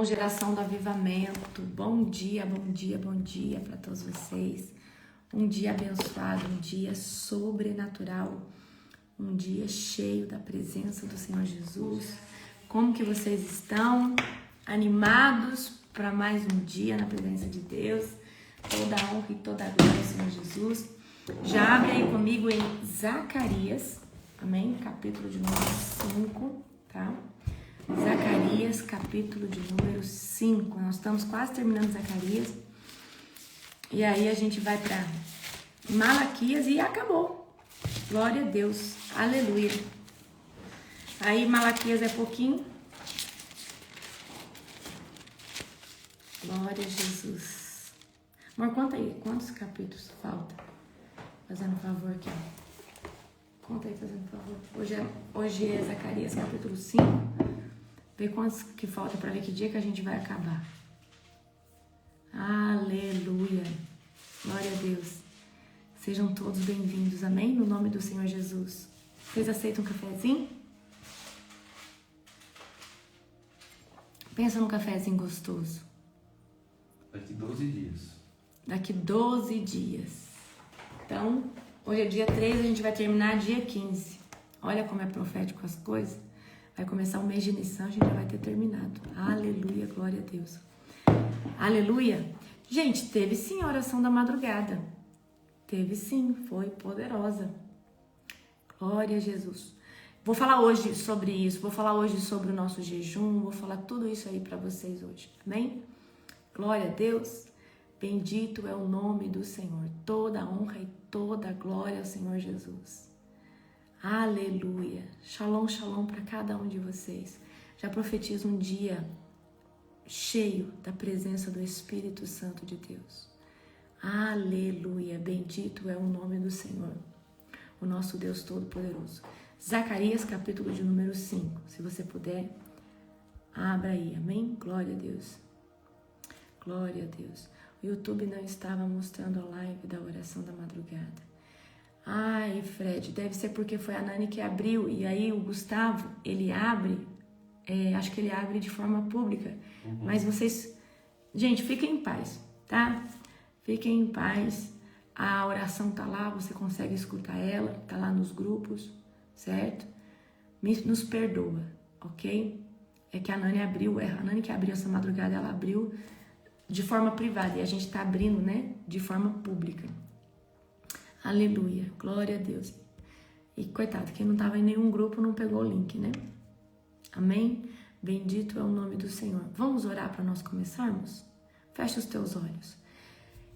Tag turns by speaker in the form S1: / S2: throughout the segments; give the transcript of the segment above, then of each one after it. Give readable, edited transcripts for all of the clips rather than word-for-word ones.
S1: Geração do Avivamento, bom dia para todos vocês. Um dia abençoado, um dia sobrenatural, um dia cheio da presença do Senhor Jesus. Como que vocês estão? Animados para mais um dia na presença de Deus? Toda a honra e toda a glória ao Senhor Jesus. Já abre aí comigo em Zacarias, amém? Capítulo de número 5, tá? Zacarias, capítulo de número 5. Nós estamos quase terminando Zacarias. E aí a gente vai para Malaquias e acabou. Glória a Deus. Aleluia. Aí Malaquias é pouquinho. Glória a Jesus. Amor, conta aí. Quantos capítulos falta? Fazendo um favor aqui. Conta aí, fazendo um favor. Hoje é Zacarias, capítulo 5. Vê quantos que falta para ver que dia que a gente vai acabar. Aleluia. Glória a Deus. Sejam todos bem-vindos, amém? No nome do Senhor Jesus. Vocês aceitam um cafezinho? Pensa num cafezinho gostoso.
S2: Daqui 12 dias.
S1: Daqui 12 dias. Então, hoje é dia 13, a gente vai terminar dia 15. Olha como é profético as coisas. Vai começar o mês de Nissan, a gente já vai ter terminado. Aleluia, glória a Deus. Aleluia. Gente, teve sim a oração da madrugada. Teve sim, foi poderosa. Glória a Jesus. Vou falar hoje sobre isso, vou falar hoje sobre o nosso jejum, vou falar tudo isso aí para vocês hoje. Amém? Glória a Deus. Bendito é o nome do Senhor. Toda a honra e toda a glória ao Senhor Jesus. Aleluia. Shalom, shalom para cada um de vocês. Já profetizo um dia cheio da presença do Espírito Santo de Deus. Aleluia. Bendito é o nome do Senhor, o nosso Deus Todo-Poderoso. Zacarias, capítulo de número 5. Se você puder, abra aí. Amém? Glória a Deus. Glória a Deus. O YouTube não estava mostrando a live da oração da madrugada. Ai, Fred, deve ser porque foi a Nani que abriu. E aí o Gustavo, ele abre, acho que ele abre de forma pública. Mas vocês, gente, fiquem em paz, tá? Fiquem em paz. A oração tá lá, você consegue escutar ela, tá lá nos grupos, certo? Nos perdoa, ok? É que a Nani abriu, a Nani que abriu essa madrugada, ela abriu de forma privada. E a gente tá abrindo, né, de forma pública. Aleluia, glória a Deus. E coitado, quem não estava em nenhum grupo não pegou o link, né? Amém? Bendito é o nome do Senhor. Vamos orar para nós começarmos? Feche os teus olhos.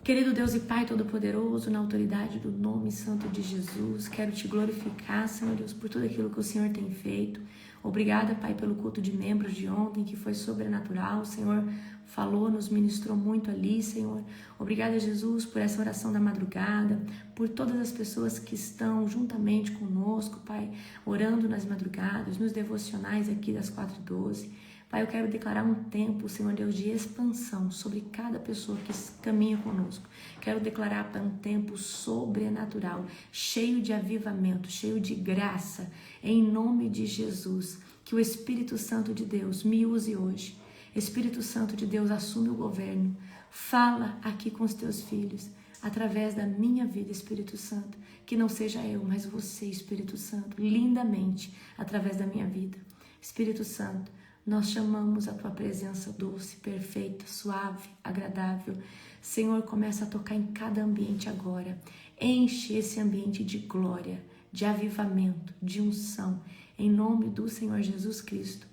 S1: Querido Deus e Pai Todo-Poderoso, na autoridade do nome santo de Jesus, quero te glorificar, Senhor Deus, por tudo aquilo que o Senhor tem feito. Obrigada, Pai, pelo culto de membros de ontem, que foi sobrenatural. O Senhor falou, nos ministrou muito ali, Senhor. Obrigada, Jesus, por essa oração da madrugada, por todas as pessoas que estão juntamente conosco, Pai, orando nas madrugadas, nos devocionais aqui das 4h12. Pai, eu quero declarar um tempo, Senhor Deus, de expansão sobre cada pessoa que caminha conosco. Quero declarar, Pai, um tempo sobrenatural, cheio de avivamento, cheio de graça, em nome de Jesus. Que o Espírito Santo de Deus me use hoje. Espírito Santo de Deus, assume o governo. Fala aqui com os teus filhos, através da minha vida, Espírito Santo. Que não seja eu, mas você, Espírito Santo, lindamente, através da minha vida. Espírito Santo, nós chamamos a tua presença doce, perfeita, suave, agradável. Senhor, começa a tocar em cada ambiente agora. Enche esse ambiente de glória, de avivamento, de unção. Em nome do Senhor Jesus Cristo.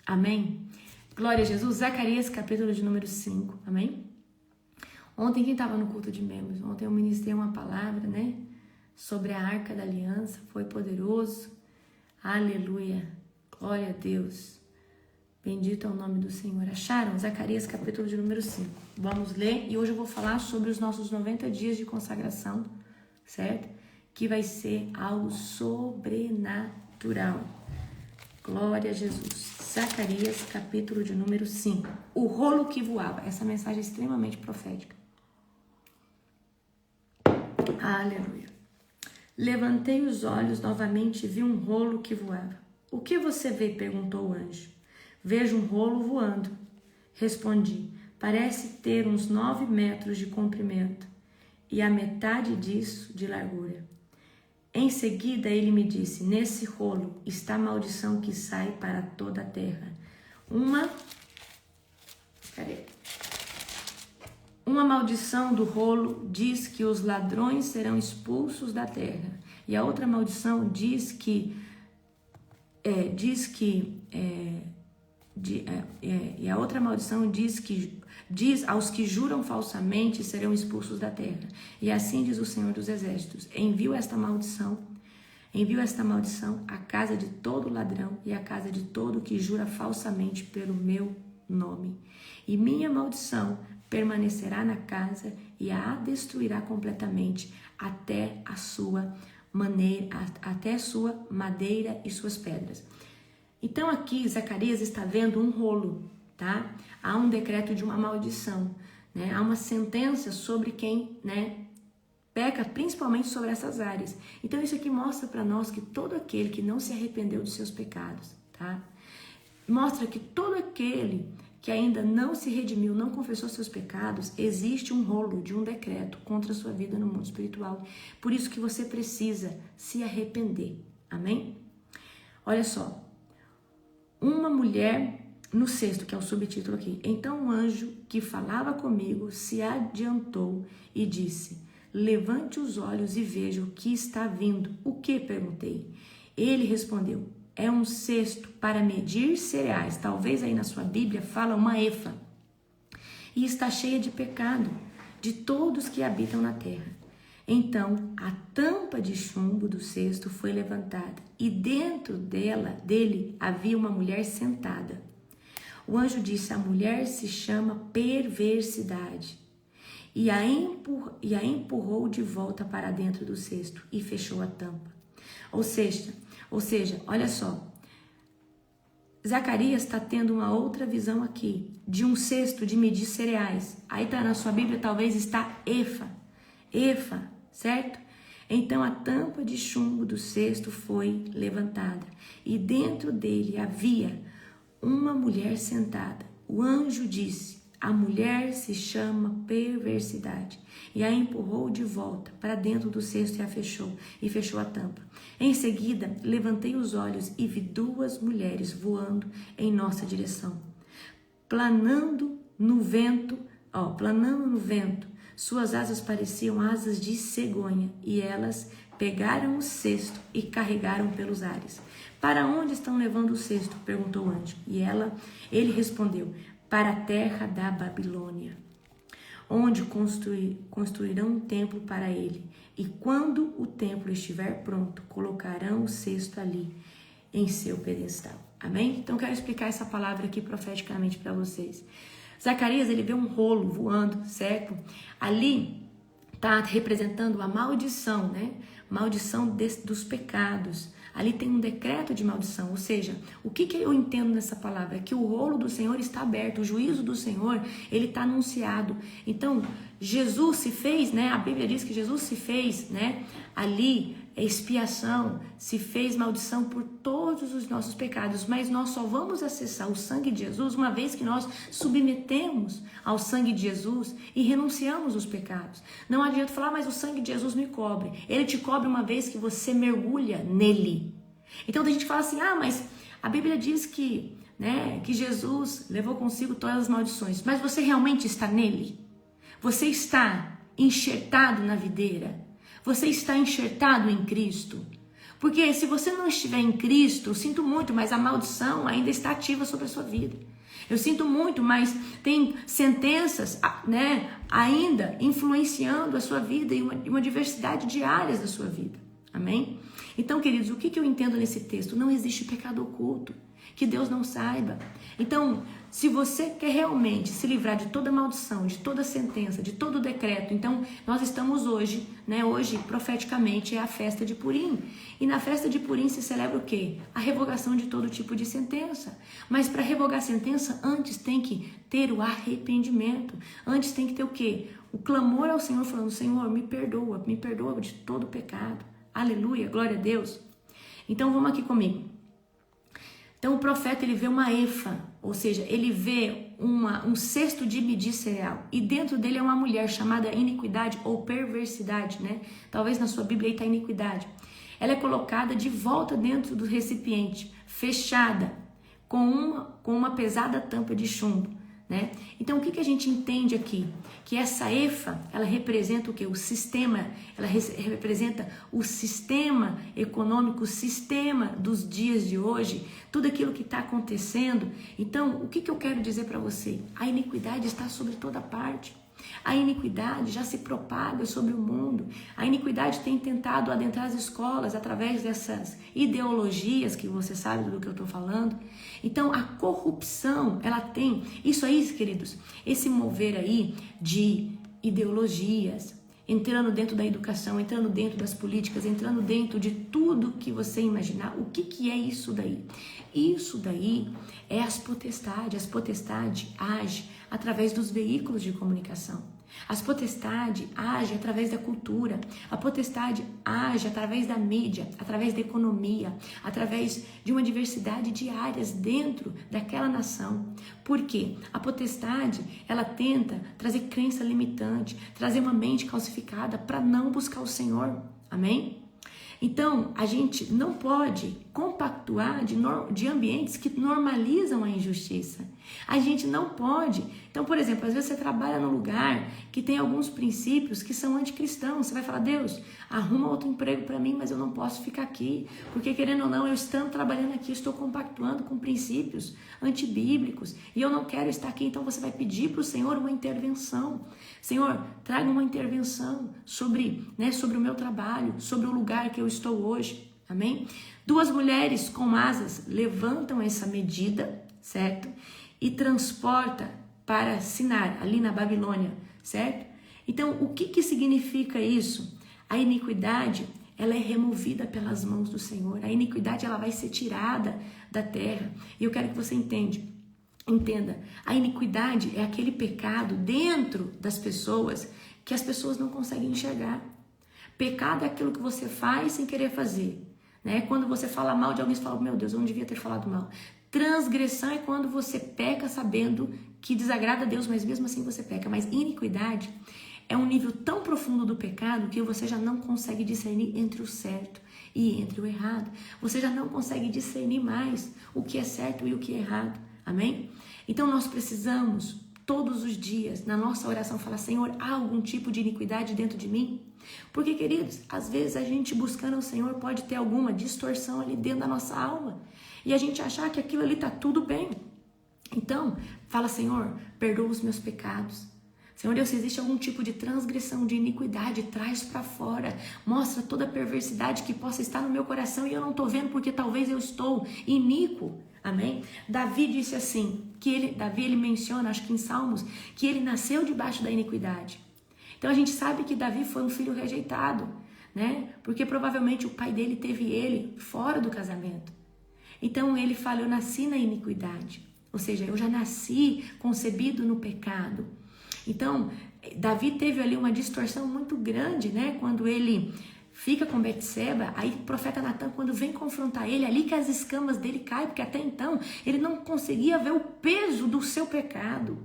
S1: Amém? Glória a Jesus. Zacarias, capítulo de número 5. Amém? Ontem, quem estava no culto de membros? Ontem eu ministrei uma palavra, né? Sobre a Arca da Aliança. Foi poderoso. Aleluia. Glória a Deus. Bendito é o nome do Senhor. Acharam? Zacarias, capítulo de número 5. Vamos ler. E hoje eu vou falar sobre os nossos 90 dias de consagração, certo? Que vai ser algo sobrenatural. Glória a Jesus. Zacarias, capítulo de número 5. O rolo que voava. Essa mensagem é extremamente profética. Aleluia. Levantei os olhos novamente e vi um rolo que voava. O que você vê? Perguntou o anjo. Vejo um rolo voando. Respondi: parece ter uns 9 metros de comprimento e a metade disso de largura. Em seguida ele me disse: nesse rolo está a maldição que sai para toda a terra. Uma maldição do rolo diz que os ladrões serão expulsos da terra. E a outra maldição diz aos que juram falsamente serão expulsos da terra. E assim diz o Senhor dos Exércitos: envio esta maldição à casa de todo ladrão e à casa de todo que jura falsamente pelo meu nome. E minha maldição permanecerá na casa e a destruirá completamente até sua madeira e suas pedras. Então aqui Zacarias está vendo um rolo, tá? Há um decreto de uma maldição, né? Há uma sentença sobre quem, né, peca, principalmente sobre essas áreas. Então isso aqui mostra para nós que todo aquele que não se arrependeu dos seus pecados, tá? Mostra que todo aquele que ainda não se redimiu, não confessou seus pecados, existe um rolo de um decreto contra a sua vida no mundo espiritual. Por isso que você precisa se arrepender. Amém? Olha só. Uma mulher no 6º, que é o subtítulo aqui. Então um anjo que falava comigo se adiantou e disse: levante os olhos e veja o que está vindo. O que? Perguntei. Ele respondeu: é um cesto para medir cereais. Talvez aí na sua Bíblia fala uma efa. E está cheia de pecado de todos que habitam na terra. Então a tampa de chumbo do cesto foi levantada e dentro dele havia uma mulher sentada. O anjo disse: a mulher se chama Perversidade. E a empurrou de volta para dentro do cesto e fechou a tampa. Ou seja, olha só, Zacarias está tendo uma outra visão aqui, de um cesto de medir cereais. Aí tá na sua Bíblia, talvez está efa, certo? Então a tampa de chumbo do cesto foi levantada e dentro dele havia uma mulher sentada. O anjo disse: a mulher se chama Perversidade, e a empurrou de volta para dentro do cesto e fechou a tampa. Em seguida, levantei os olhos e vi 2 mulheres voando em nossa direção, planando no vento. Suas asas pareciam asas de cegonha, e elas pegaram o cesto e carregaram pelos ares. Para onde estão levando o cesto? Perguntou o anjo. E ele respondeu: para a terra da Babilônia, onde construirão um templo para ele. E quando o templo estiver pronto, colocarão o cesto ali em seu pedestal. Amém? Então quero explicar essa palavra aqui profeticamente para vocês. Zacarias, ele vê um rolo voando, certo? Ali está representando a maldição, né? Maldição dos pecados. Ali tem um decreto de maldição, ou seja, o que eu entendo nessa palavra? É que o rolo do Senhor está aberto, o juízo do Senhor, ele está anunciado. Então, Jesus se fez, né? A Bíblia diz que Jesus se fez, né? Ali, expiação, se fez maldição por todos os nossos pecados, mas nós só vamos acessar o sangue de Jesus uma vez que nós submetemos ao sangue de Jesus e renunciamos os pecados. Não adianta falar: mas o sangue de Jesus me cobre. Ele te cobre uma vez que você mergulha nele. Então a gente fala assim: mas a Bíblia diz que, né, que Jesus levou consigo todas as maldições, mas você realmente está nele? Você está enxertado na videira? Você está enxertado em Cristo? Porque se você não estiver em Cristo, eu sinto muito, mas a maldição ainda está ativa sobre a sua vida. Eu sinto muito, mas tem sentenças, né, ainda influenciando a sua vida e uma diversidade de áreas da sua vida. Amém? Então, queridos, o que eu entendo nesse texto? Não existe pecado oculto que Deus não saiba. Então, se você quer realmente se livrar de toda maldição, de toda sentença, de todo decreto, então nós estamos hoje, né? Hoje, profeticamente, é a festa de Purim. E na festa de Purim se celebra o quê? A revogação de todo tipo de sentença. Mas para revogar a sentença, antes tem que ter o arrependimento. Antes tem que ter o quê? O clamor ao Senhor, falando: Senhor, me perdoa de todo pecado. Aleluia, glória a Deus. Então vamos aqui comigo. Então o profeta, ele vê uma efa, ou seja, ele vê um cesto de medir cereal e dentro dele é uma mulher chamada iniquidade ou perversidade, né? Talvez na sua Bíblia aí está iniquidade. Ela é colocada de volta dentro do recipiente, fechada, com uma pesada tampa de chumbo, né? Então, o que a gente entende aqui? Que essa efa, ela representa o quê? O sistema, ela representa o sistema econômico, o sistema dos dias de hoje, tudo aquilo que está acontecendo. Então, o que eu quero dizer para você? A iniquidade está sobre toda parte. A iniquidade já se propaga sobre o mundo. A iniquidade tem tentado adentrar as escolas através dessas ideologias que você sabe do que eu estou falando. Então, a corrupção, ela tem, isso aí, queridos, esse mover aí de ideologias, entrando dentro da educação, entrando dentro das políticas, entrando dentro de tudo que você imaginar. O que é isso daí? Isso daí é as potestades. As potestades agem através dos veículos de comunicação. As potestades agem através da cultura. A potestade age através da mídia, através da economia, através de uma diversidade de áreas dentro daquela nação. Por quê? A potestade, ela tenta trazer crença limitante, trazer uma mente calcificada para não buscar o Senhor. Amém? Então, a gente não pode compactuar de ambientes que normalizam a injustiça. A gente não pode. Então, por exemplo, às vezes você trabalha num lugar que tem alguns princípios que são anticristãos. Você vai falar, Deus, arruma outro emprego para mim, mas eu não posso ficar aqui. Porque, querendo ou não, eu estando trabalhando aqui, eu estou compactuando com princípios antibíblicos. E eu não quero estar aqui. Então, você vai pedir para o Senhor uma intervenção. Senhor, traga uma intervenção sobre o meu trabalho, sobre o lugar que eu estou hoje. Amém? 2 mulheres com asas levantam essa medida, certo? E transporta para Sinar, ali na Babilônia, certo? Então, o que significa isso? A iniquidade, ela é removida pelas mãos do Senhor. A iniquidade, ela vai ser tirada da terra. E eu quero que você entenda, a iniquidade é aquele pecado dentro das pessoas que as pessoas não conseguem enxergar. Pecado é aquilo que você faz sem querer fazer, né? Quando você fala mal de alguém, você fala, meu Deus, eu não devia ter falado mal. Transgressão é quando você peca sabendo que desagrada a Deus, mas mesmo assim você peca. Mas iniquidade é um nível tão profundo do pecado que você já não consegue discernir entre o certo e entre o errado. Você já não consegue discernir mais o que é certo e o que é errado. Amém? Então nós precisamos todos os dias na nossa oração falar, Senhor, há algum tipo de iniquidade dentro de mim? Porque, queridos, às vezes a gente buscando o Senhor pode ter alguma distorção ali dentro da nossa alma e a gente achar que aquilo ali está tudo bem. Então, fala, Senhor, perdoa os meus pecados. Senhor Deus, se existe algum tipo de transgressão, de iniquidade, traz para fora. Mostra toda a perversidade que possa estar no meu coração e eu não estou vendo porque talvez eu estou iníquo. Amém? Davi disse assim, Davi ele menciona, acho que em Salmos, que ele nasceu debaixo da iniquidade. Então a gente sabe que Davi foi um filho rejeitado, né? Porque provavelmente o pai dele teve ele fora do casamento. Então ele fala, eu nasci na iniquidade. Ou seja, eu já nasci concebido no pecado. Então, Davi teve ali uma distorção muito grande, né? Quando ele fica com Betseba, aí o profeta Natan, quando vem confrontar ele, ali que as escamas dele caem, porque até então ele não conseguia ver o peso do seu pecado.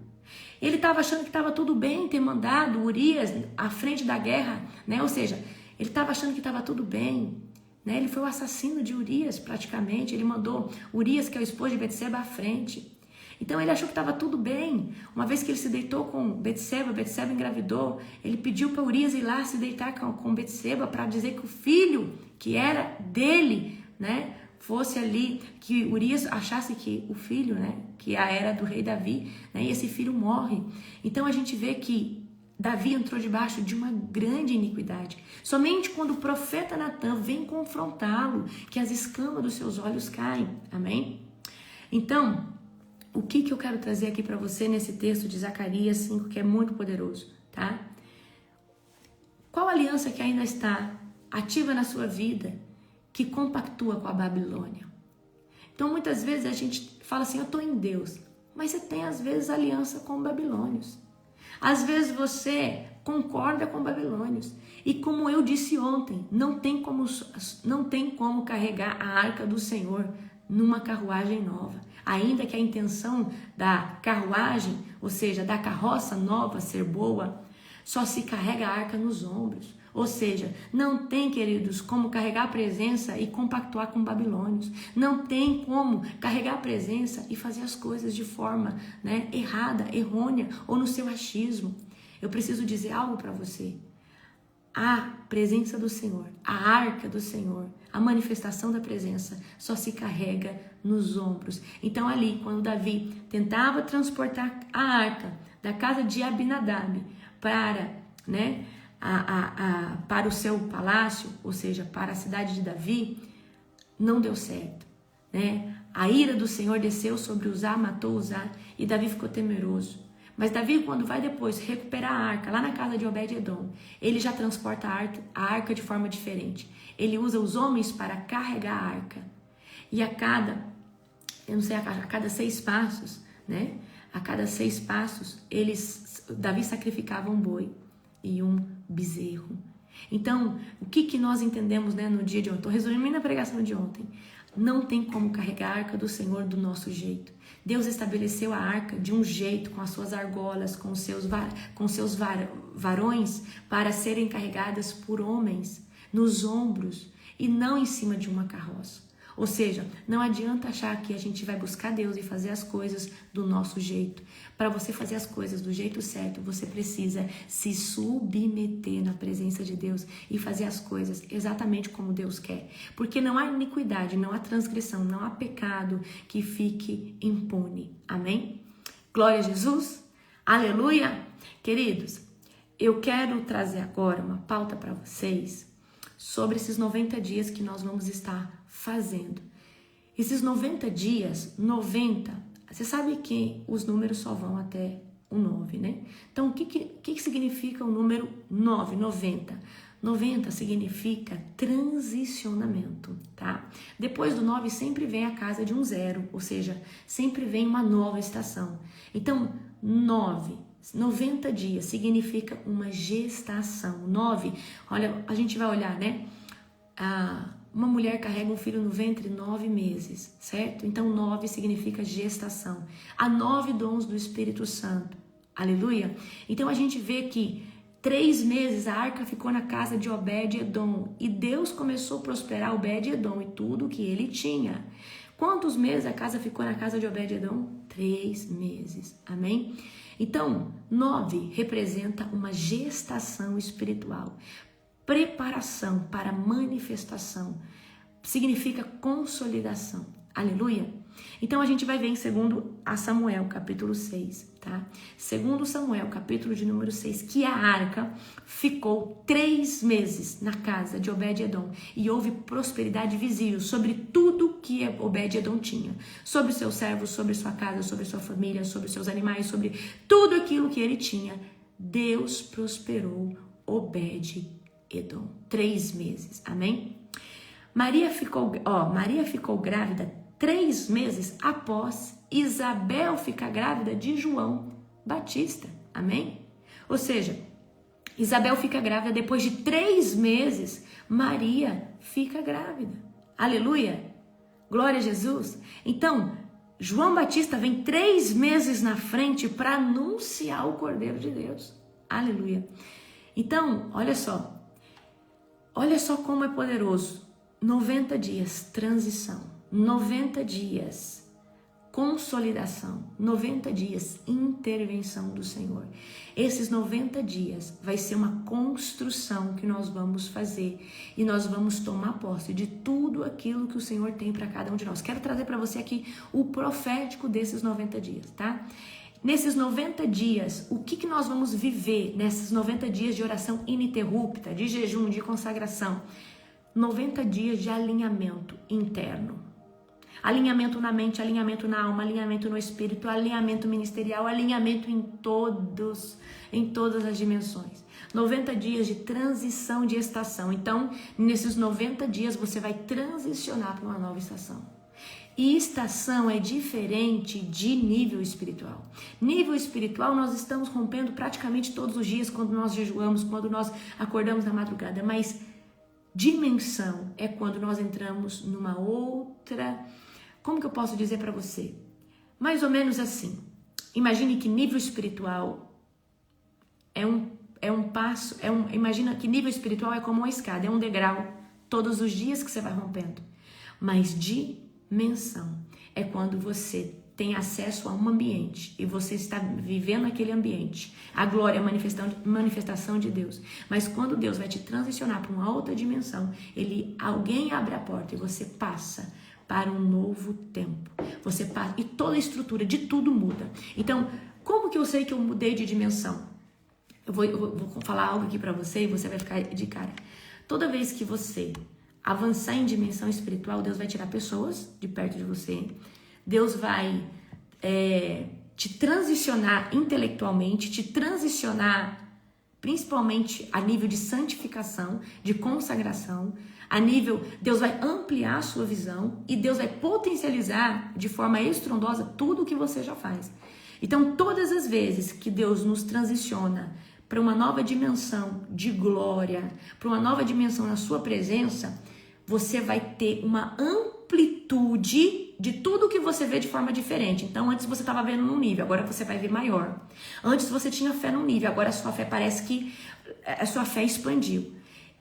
S1: Ele estava achando que estava tudo bem ter mandado Urias à frente da guerra, né? Ou seja, ele estava achando que estava tudo bem, né? Ele foi o assassino de Urias praticamente, ele mandou Urias, que é o esposo de Betseba, à frente. Então ele achou que estava tudo bem. Uma vez que ele se deitou com Betseba, Betseba engravidou, ele pediu para Urias ir lá se deitar com Betseba para dizer que o filho que era dele, né, fosse ali, que Urias achasse que o filho, né, que era do rei Davi, né, e esse filho morre. Então a gente vê que Davi entrou debaixo de uma grande iniquidade. Somente quando o profeta Natan vem confrontá-lo, que as escamas dos seus olhos caem. Amém? Então, o que eu quero trazer aqui para você nesse texto de Zacarias 5, que é muito poderoso, tá? Qual aliança que ainda está ativa na sua vida que compactua com a Babilônia? Então, muitas vezes a gente fala assim, eu estou em Deus, mas você tem, às vezes, aliança com babilônios. Às vezes você concorda com babilônios. E como eu disse ontem, não tem como carregar a arca do Senhor numa carruagem nova. ainda que a intenção da carruagem, ou seja, da carroça nova ser boa, só se carrega a arca nos ombros. Ou seja, não tem, queridos, como carregar a presença e compactuar com babilônios. Não tem como carregar a presença e fazer as coisas de forma, né, errada, errônea ou no seu achismo. Eu preciso dizer algo para você. A presença do Senhor, a arca do Senhor, a manifestação da presença só se carrega nos ombros. Então ali, quando Davi tentava transportar a arca da casa de Abinadab para, né, para o seu palácio, ou seja, para a cidade de Davi, não deu certo, né? A ira do Senhor desceu sobre Uzá, matou Uzá, e Davi ficou temeroso. Mas Davi, quando vai depois recuperar a arca, lá na casa de Obed-edom, ele já transporta a arca de forma diferente. Ele usa os homens para carregar a arca. E a cada 6 passos, né? A cada 6 passos, Davi sacrificava um boi e um bezerro. Então, o que nós entendemos, né, no dia de ontem? Estou resumindo a pregação de ontem. Não tem como carregar a arca do Senhor do nosso jeito. Deus estabeleceu a arca de um jeito, com as suas argolas, com seus varões, para serem carregadas por homens, nos ombros, e não em cima de uma carroça. Ou seja, não adianta achar que a gente vai buscar Deus e fazer as coisas do nosso jeito. Para você fazer as coisas do jeito certo, você precisa se submeter na presença de Deus e fazer as coisas exatamente como Deus quer. Porque não há iniquidade, não há transgressão, não há pecado que fique impune. Amém? Glória a Jesus. Aleluia. Queridos, eu quero trazer agora uma pauta para vocês sobre esses 90 dias que nós vamos estar fazendo. Esses 90 dias, 90, você sabe que os números só vão até o 9, né? Então, o que significa o número 9, 90? 90 significa transicionamento, tá? Depois do 9 sempre vem a casa de um 0, ou seja, sempre vem uma nova estação. Então, 90 dias significa uma gestação. 9, olha, a gente vai olhar, né? Uma mulher carrega um filho no ventre 9 meses, certo? Então 9 significa gestação. Há 9 dons do Espírito Santo. Aleluia? Então a gente vê que 3 meses a arca ficou na casa de Obed-edom e Deus começou a prosperar Obed-edom e tudo que ele tinha. Quantos meses a casa ficou na casa de Obed-edom? 3 meses. Amém? Então, 9 representa uma gestação espiritual. Preparação para manifestação. Significa consolidação. Aleluia? Então a gente vai ver em 2 Samuel, capítulo 6, tá? 2 Samuel, capítulo de número 6, que a arca ficou 3 meses na casa de Obed-edom e houve prosperidade visível sobre tudo que Obed-edom tinha. Sobre seus servos, sobre sua casa, sobre sua família, sobre seus animais, sobre tudo aquilo que ele tinha. Deus prosperou Obed-edom. 3 meses, amém? Maria ficou grávida 3 meses após Isabel ficar grávida de João Batista, amém? Ou seja, Isabel fica grávida depois de 3 meses, Maria fica grávida, aleluia, glória a Jesus. Então, João Batista vem 3 meses na frente para anunciar o Cordeiro de Deus, aleluia. Então, olha só como é poderoso. 90 dias, transição. 90 dias, consolidação. 90 dias, intervenção do Senhor. Esses 90 dias vai ser uma construção que nós vamos fazer. E nós vamos tomar posse de tudo aquilo que o Senhor tem para cada um de nós. Quero trazer para você aqui o profético desses 90 dias, tá? Nesses 90 dias, o que nós vamos viver nesses 90 dias de oração ininterrupta, de jejum, de consagração? 90 dias de alinhamento interno. Alinhamento na mente, alinhamento na alma, alinhamento no espírito, alinhamento ministerial, alinhamento em todas as dimensões. 90 dias de transição de estação. Então, nesses 90 dias você vai transicionar para uma nova estação. E estação é diferente de nível espiritual. Nível espiritual nós estamos rompendo praticamente todos os dias quando nós jejuamos, quando nós acordamos na madrugada. Mas dimensão é quando nós entramos numa outra... Como que eu posso dizer para você? mais ou menos assim. Imagine que nível espiritual imagina que nível espiritual é como uma escada, é um degrau, todos os dias que você vai rompendo. Mas dimensão é quando você tem acesso a um ambiente e você está vivendo aquele ambiente, a glória, a manifestação de Deus. Mas quando Deus vai te transicionar para uma outra dimensão, alguém abre a porta e você passa para um novo tempo. Você passa, e toda a estrutura de tudo muda. Então, como que eu sei que eu mudei de dimensão? Eu vou falar algo aqui para você e você vai ficar de cara. Toda vez que você avançar em dimensão espiritual, Deus vai tirar pessoas de perto de você. Deus vai te transicionar intelectualmente, te transicionar principalmente a nível de santificação, de consagração, Deus vai ampliar a sua visão e Deus vai potencializar de forma estrondosa tudo o que você já faz. Então, todas as vezes que Deus nos transiciona para uma nova dimensão de glória, para uma nova dimensão na sua presença, você vai ter uma amplitude de tudo que você vê de forma diferente. Então, antes você estava vendo num nível, agora você vai ver maior. Antes você tinha fé num nível, agora a sua fé parece que a sua fé expandiu.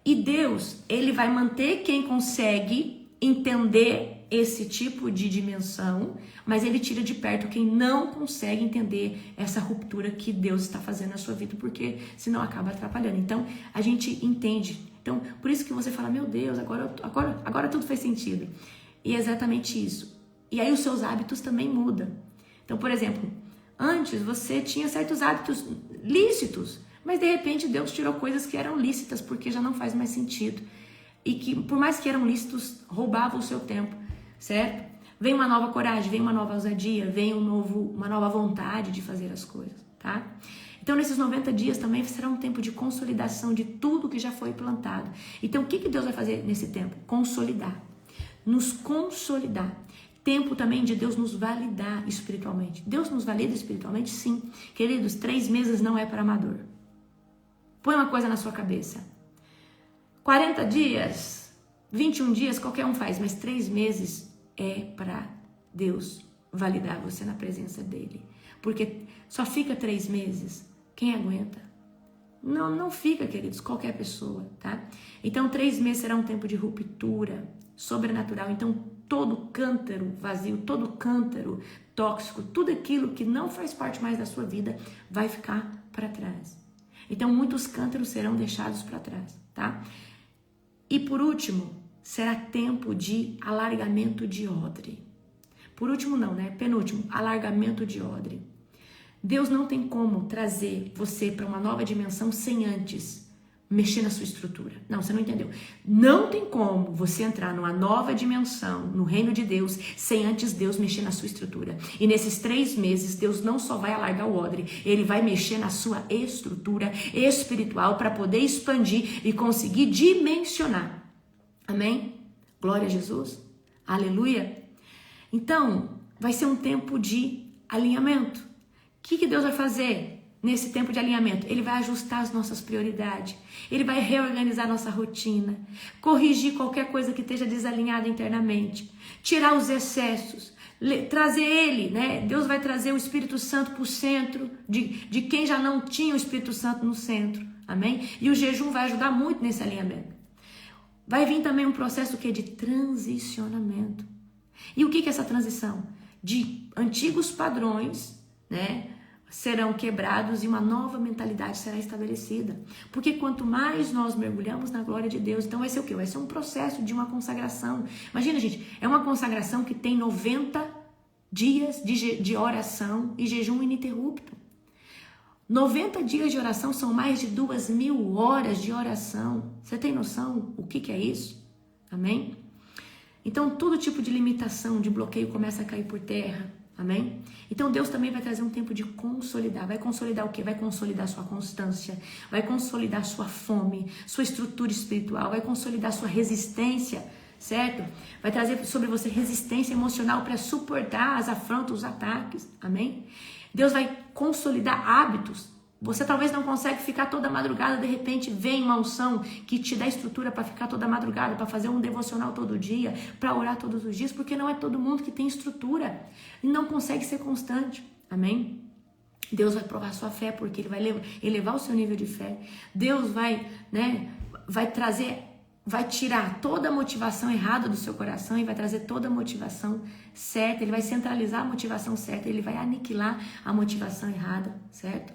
S1: E Deus, ele vai manter quem consegue entender esse tipo de dimensão, mas ele tira de perto quem não consegue entender essa ruptura que Deus está fazendo na sua vida, porque senão acaba atrapalhando. Então, a gente entende. Então, por isso que você fala, meu Deus, agora tudo faz sentido. E é exatamente isso. E aí os seus hábitos também mudam. Então, por exemplo, antes você tinha certos hábitos lícitos, mas de repente Deus tirou coisas que eram lícitas porque já não faz mais sentido. E que, por mais que eram lícitos, roubavam o seu tempo, certo? Vem uma nova coragem, vem uma nova ousadia, vem uma nova vontade de fazer as coisas, tá? Então, nesses 90 dias também será um tempo de consolidação de tudo que já foi plantado. Então, o que Deus vai fazer nesse tempo? Consolidar. Nos consolidar. Tempo também de Deus nos validar espiritualmente. Deus nos valida espiritualmente? Sim. Queridos, 3 meses não é para amador. Põe uma coisa na sua cabeça. 40 dias, 21 dias, qualquer um faz, mas 3 meses é para Deus validar você na presença dele. Porque só fica 3 meses. Quem aguenta? Não fica, queridos, qualquer pessoa, tá? Então, 3 meses será um tempo de ruptura sobrenatural. Então, todo cântaro vazio, todo cântaro tóxico, tudo aquilo que não faz parte mais da sua vida vai ficar para trás. Então, muitos cântaros serão deixados para trás, tá? E por último, será tempo de alargamento de odre. Por último não, né? Penúltimo, alargamento de odre. Deus não tem como trazer você para uma nova dimensão sem antes mexer na sua estrutura. Não, você não entendeu. Não tem como você entrar numa nova dimensão, no reino de Deus, sem antes Deus mexer na sua estrutura. E nesses 3 meses, Deus não só vai alargar o odre, ele vai mexer na sua estrutura espiritual para poder expandir e conseguir dimensionar. Amém? Glória a Jesus. Aleluia. Então, vai ser um tempo de alinhamento. O que Deus vai fazer nesse tempo de alinhamento? Ele vai ajustar as nossas prioridades. Ele vai reorganizar nossa rotina. Corrigir qualquer coisa que esteja desalinhada internamente. Tirar os excessos. Trazer ele, né? Deus vai trazer o Espírito Santo para o centro de quem já não tinha o Espírito Santo no centro. Amém? E o jejum vai ajudar muito nesse alinhamento. Vai vir também um processo que é de transicionamento. E o que é essa transição? De antigos padrões, né, serão quebrados e uma nova mentalidade será estabelecida. Porque quanto mais nós mergulhamos na glória de Deus, então vai ser o quê? Vai ser um processo de uma consagração. Imagina, gente, é uma consagração que tem 90 dias de oração e jejum ininterrupto. 90 dias de oração são mais de 2.000 horas de oração. Você tem noção o que é isso? Amém? Então, todo tipo de limitação, de bloqueio começa a cair por terra. Amém? Então, Deus também vai trazer um tempo de consolidar. Vai consolidar o quê? Vai consolidar sua constância. Vai consolidar sua fome, sua estrutura espiritual. Vai consolidar sua resistência, certo? Vai trazer sobre você resistência emocional para suportar as afrontas, os ataques. Amém? Deus vai consolidar hábitos Você talvez não consegue ficar toda madrugada, de repente vem uma unção que te dá estrutura para ficar toda madrugada, para fazer um devocional todo dia, para orar todos os dias, porque não é todo mundo que tem estrutura e não consegue ser constante. Amém? Deus vai provar sua fé, porque Ele vai elevar o seu nível de fé. Deus vai tirar toda a motivação errada do seu coração e vai trazer toda a motivação certa. Ele vai centralizar a motivação certa, Ele vai aniquilar a motivação errada, certo?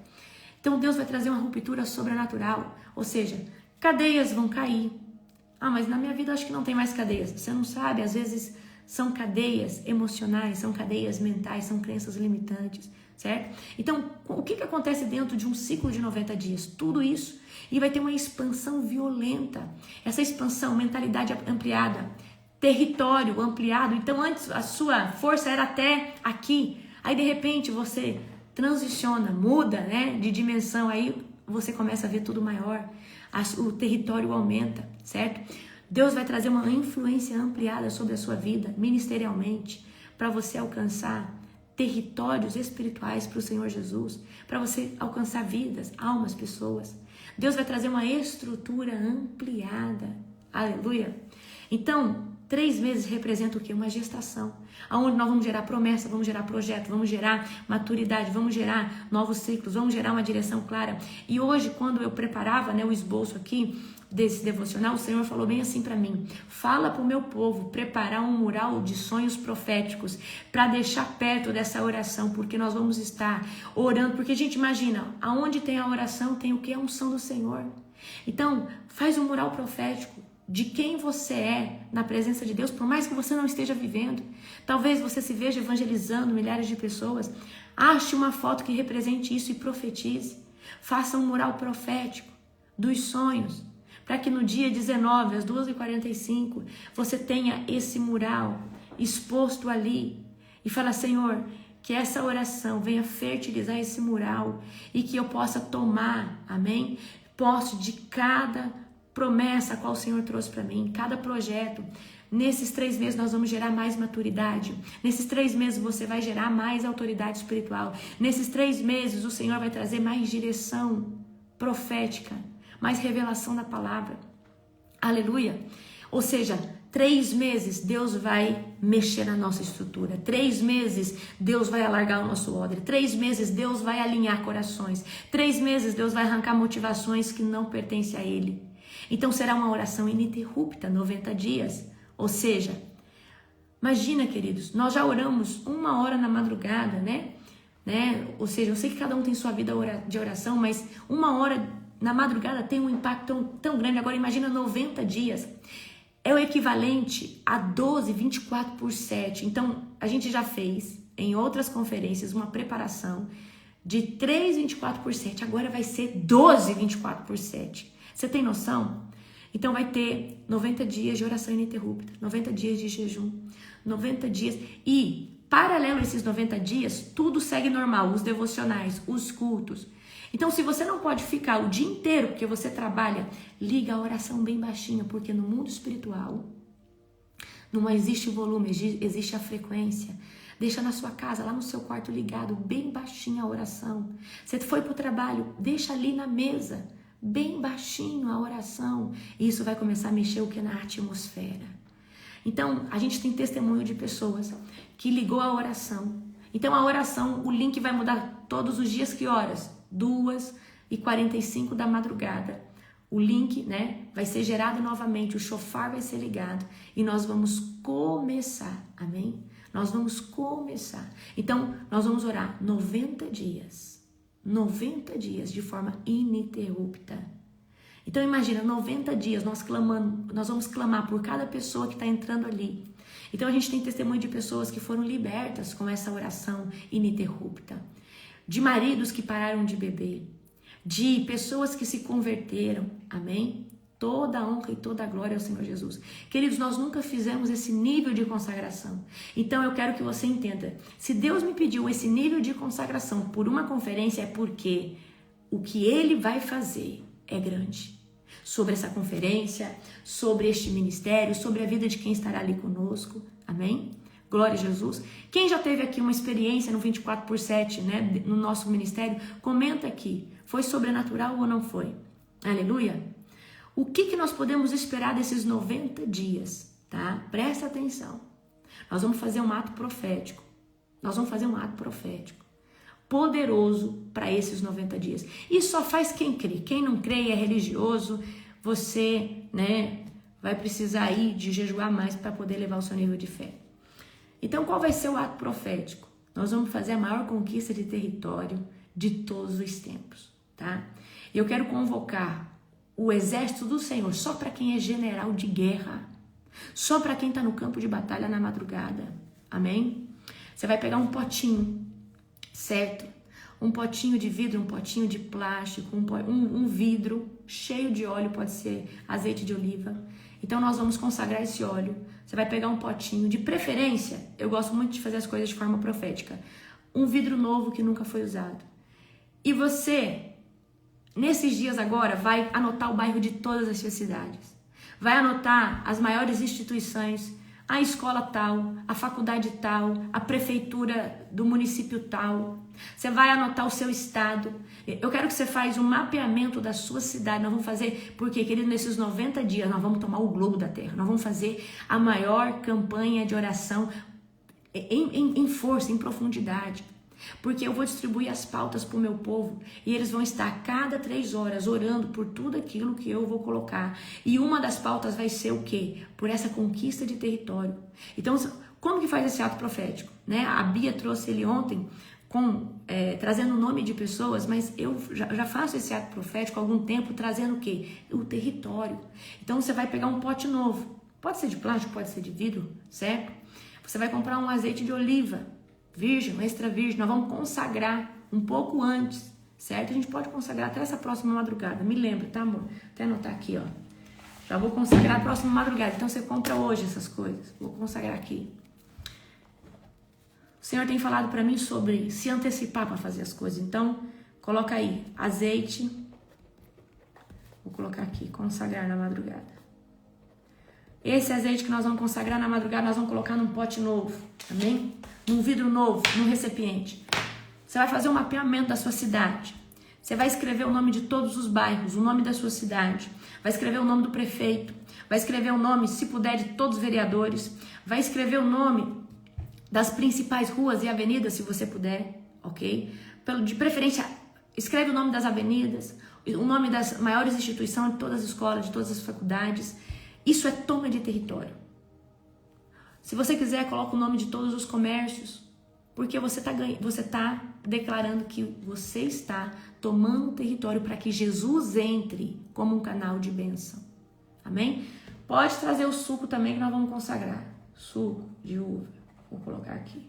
S1: Então Deus vai trazer uma ruptura sobrenatural, ou seja, cadeias vão cair. Ah, mas na minha vida eu acho que não tem mais cadeias. Você não sabe, às vezes são cadeias emocionais, são cadeias mentais, são crenças limitantes, certo? Então, o que acontece dentro de um ciclo de 90 dias? Tudo isso, e vai ter uma expansão violenta. Essa expansão, mentalidade ampliada, território ampliado. Então, antes a sua força era até aqui, aí de repente você transiciona, muda, né, de dimensão, aí você começa a ver tudo maior, o território aumenta, certo? Deus vai trazer uma influência ampliada sobre a sua vida, ministerialmente, para você alcançar territórios espirituais para o Senhor Jesus, para você alcançar vidas, almas, pessoas. Deus vai trazer uma estrutura ampliada, aleluia. Então, 3 meses representa o quê? Uma gestação, onde nós vamos gerar promessa, vamos gerar projeto, vamos gerar maturidade, vamos gerar novos ciclos, vamos gerar uma direção clara. E hoje, quando eu preparava, né, o esboço aqui desse devocional, o Senhor falou bem assim para mim: fala para o meu povo preparar um mural de sonhos proféticos para deixar perto dessa oração, porque nós vamos estar orando. Porque a gente imagina, aonde tem a oração tem o que? A unção do Senhor. Então, faz um mural profético de quem você é na presença de Deus, por mais que você não esteja vivendo. Talvez você se veja evangelizando milhares de pessoas. Ache uma foto que represente isso e profetize. Faça um mural profético dos sonhos, para que no dia 19, às 2h45, você tenha esse mural exposto ali e fala: Senhor, que essa oração venha fertilizar esse mural e que eu possa tomar, amém, posse de cada promessa a qual o Senhor trouxe para mim, cada projeto. Nesses 3 meses nós vamos gerar mais maturidade. Nesses 3 meses você vai gerar mais autoridade espiritual. Nesses 3 meses o Senhor vai trazer mais direção profética, mais revelação da palavra. Aleluia! Ou seja, 3 meses Deus vai mexer na nossa estrutura. 3 meses Deus vai alargar o nosso odre. 3 meses Deus vai alinhar corações. 3 meses Deus vai arrancar motivações que não pertencem a Ele. Então será uma oração ininterrupta, 90 dias. Ou seja, imagina, queridos, nós já oramos 1 hora na madrugada, né? Ou seja, eu sei que cada um tem sua vida de oração, mas 1 hora na madrugada tem um impacto tão grande. Agora imagina 90 dias. É o equivalente a 12, 24 por 7. Então, a gente já fez em outras conferências uma preparação de 3, 24 por 7. Agora vai ser 12, 24 por 7. Você tem noção? Então vai ter 90 dias de oração ininterrupta, 90 dias de jejum, 90 dias. E, paralelo a esses 90 dias, tudo segue normal, os devocionais, os cultos. Então, se você não pode ficar o dia inteiro, porque você trabalha, liga a oração bem baixinho, porque no mundo espiritual não existe volume, existe a frequência. Deixa na sua casa, lá no seu quarto ligado, bem baixinho a oração. Você foi para o trabalho, deixa ali na mesa, bem baixinho a oração. E isso vai começar a mexer o que? Na atmosfera. Então, a gente tem testemunho de pessoas que ligou a oração. Então, a oração, o link vai mudar todos os dias. Que horas? 2h45 da madrugada. O link, né, vai ser gerado novamente, o shofar vai ser ligado e nós vamos começar, amém? Nós vamos começar. Então, nós vamos orar 90 dias de forma ininterrupta. Então, imagina, 90 dias nós vamos clamar por cada pessoa que está entrando ali. Então, a gente tem testemunho de pessoas que foram libertas com essa oração ininterrupta, de maridos que pararam de beber, de pessoas que se converteram, amém? Toda a honra e toda a glória ao Senhor Jesus. Queridos, nós nunca fizemos esse nível de consagração. Então eu quero que você entenda, se Deus me pediu esse nível de consagração por uma conferência, é porque o que Ele vai fazer é grande. Sobre essa conferência, sobre este ministério, sobre a vida de quem estará ali conosco, amém? Glória a Jesus. Quem já teve aqui uma experiência no 24/7, né, no nosso ministério, comenta aqui. Foi sobrenatural ou não foi? Aleluia. O que nós podemos esperar desses 90 dias, tá? Presta atenção. Nós vamos fazer um ato profético. Nós vamos fazer um ato profético poderoso para esses 90 dias. Isso só faz quem crê. Quem não crê e é religioso, você, né, vai precisar aí de jejuar mais para poder levar o seu nível de fé. Então, qual vai ser o ato profético? Nós vamos fazer a maior conquista de território de todos os tempos, tá? Eu quero convocar o exército do Senhor só para quem é general de guerra, só para quem está no campo de batalha na madrugada, amém? Você vai pegar um potinho, certo? Um potinho de vidro, um potinho de plástico, um vidro cheio de óleo, pode ser azeite de oliva. Então nós vamos consagrar esse óleo. Você vai pegar um potinho, de preferência, eu gosto muito de fazer as coisas de forma profética, um vidro novo que nunca foi usado. E você, nesses dias agora, vai anotar o bairro de todas as suas cidades. Vai anotar as maiores instituições, a escola tal, a faculdade tal, a prefeitura do município tal. Você vai anotar o seu estado. Eu quero que você faça um mapeamento da sua cidade. Nós vamos fazer, porque, querido, nesses 90 dias, nós vamos tomar o globo da terra. Nós vamos fazer a maior campanha de oração em força, em profundidade. Porque eu vou distribuir as pautas para o meu povo e eles vão estar a cada 3 horas orando por tudo aquilo que eu vou colocar. E uma das pautas vai ser o quê? Por essa conquista de território. Então, como que faz esse ato profético? Né? A Bia trouxe ele ontem, trazendo o nome de pessoas, mas eu já faço esse ato profético há algum tempo, trazendo o quê? O território. Então, você vai pegar um pote novo. Pode ser de plástico, pode ser de vidro, certo? Você vai comprar um azeite de oliva, virgem, extra virgem. Nós vamos consagrar um pouco antes, certo? A gente pode consagrar até essa próxima madrugada. Me lembra, tá, amor? Até anotar aqui, ó. Já vou consagrar a próxima madrugada. Então você compra hoje essas coisas. Vou consagrar aqui. O Senhor tem falado para mim sobre se antecipar para fazer as coisas. Então, coloca aí azeite. Vou colocar aqui, consagrar na madrugada. Esse azeite que nós vamos consagrar na madrugada, nós vamos colocar num pote novo, amém? Num vidro novo, num recipiente. Você vai fazer um mapeamento da sua cidade. Você vai escrever o nome de todos os bairros, o nome da sua cidade. Vai escrever o nome do prefeito. Vai escrever o nome, se puder, de todos os vereadores. Vai escrever o nome das principais ruas e avenidas, se você puder, ok? De preferência, escreve o nome das avenidas, o nome das maiores instituições, de todas as escolas, de todas as faculdades. Isso é toma de território. Se você quiser, coloca o nome de todos os comércios, porque você está declarando que você está tomando território para que Jesus entre como um canal de bênção. Amém? Pode trazer o suco também que nós vamos consagrar. Suco de uva. Vou colocar aqui.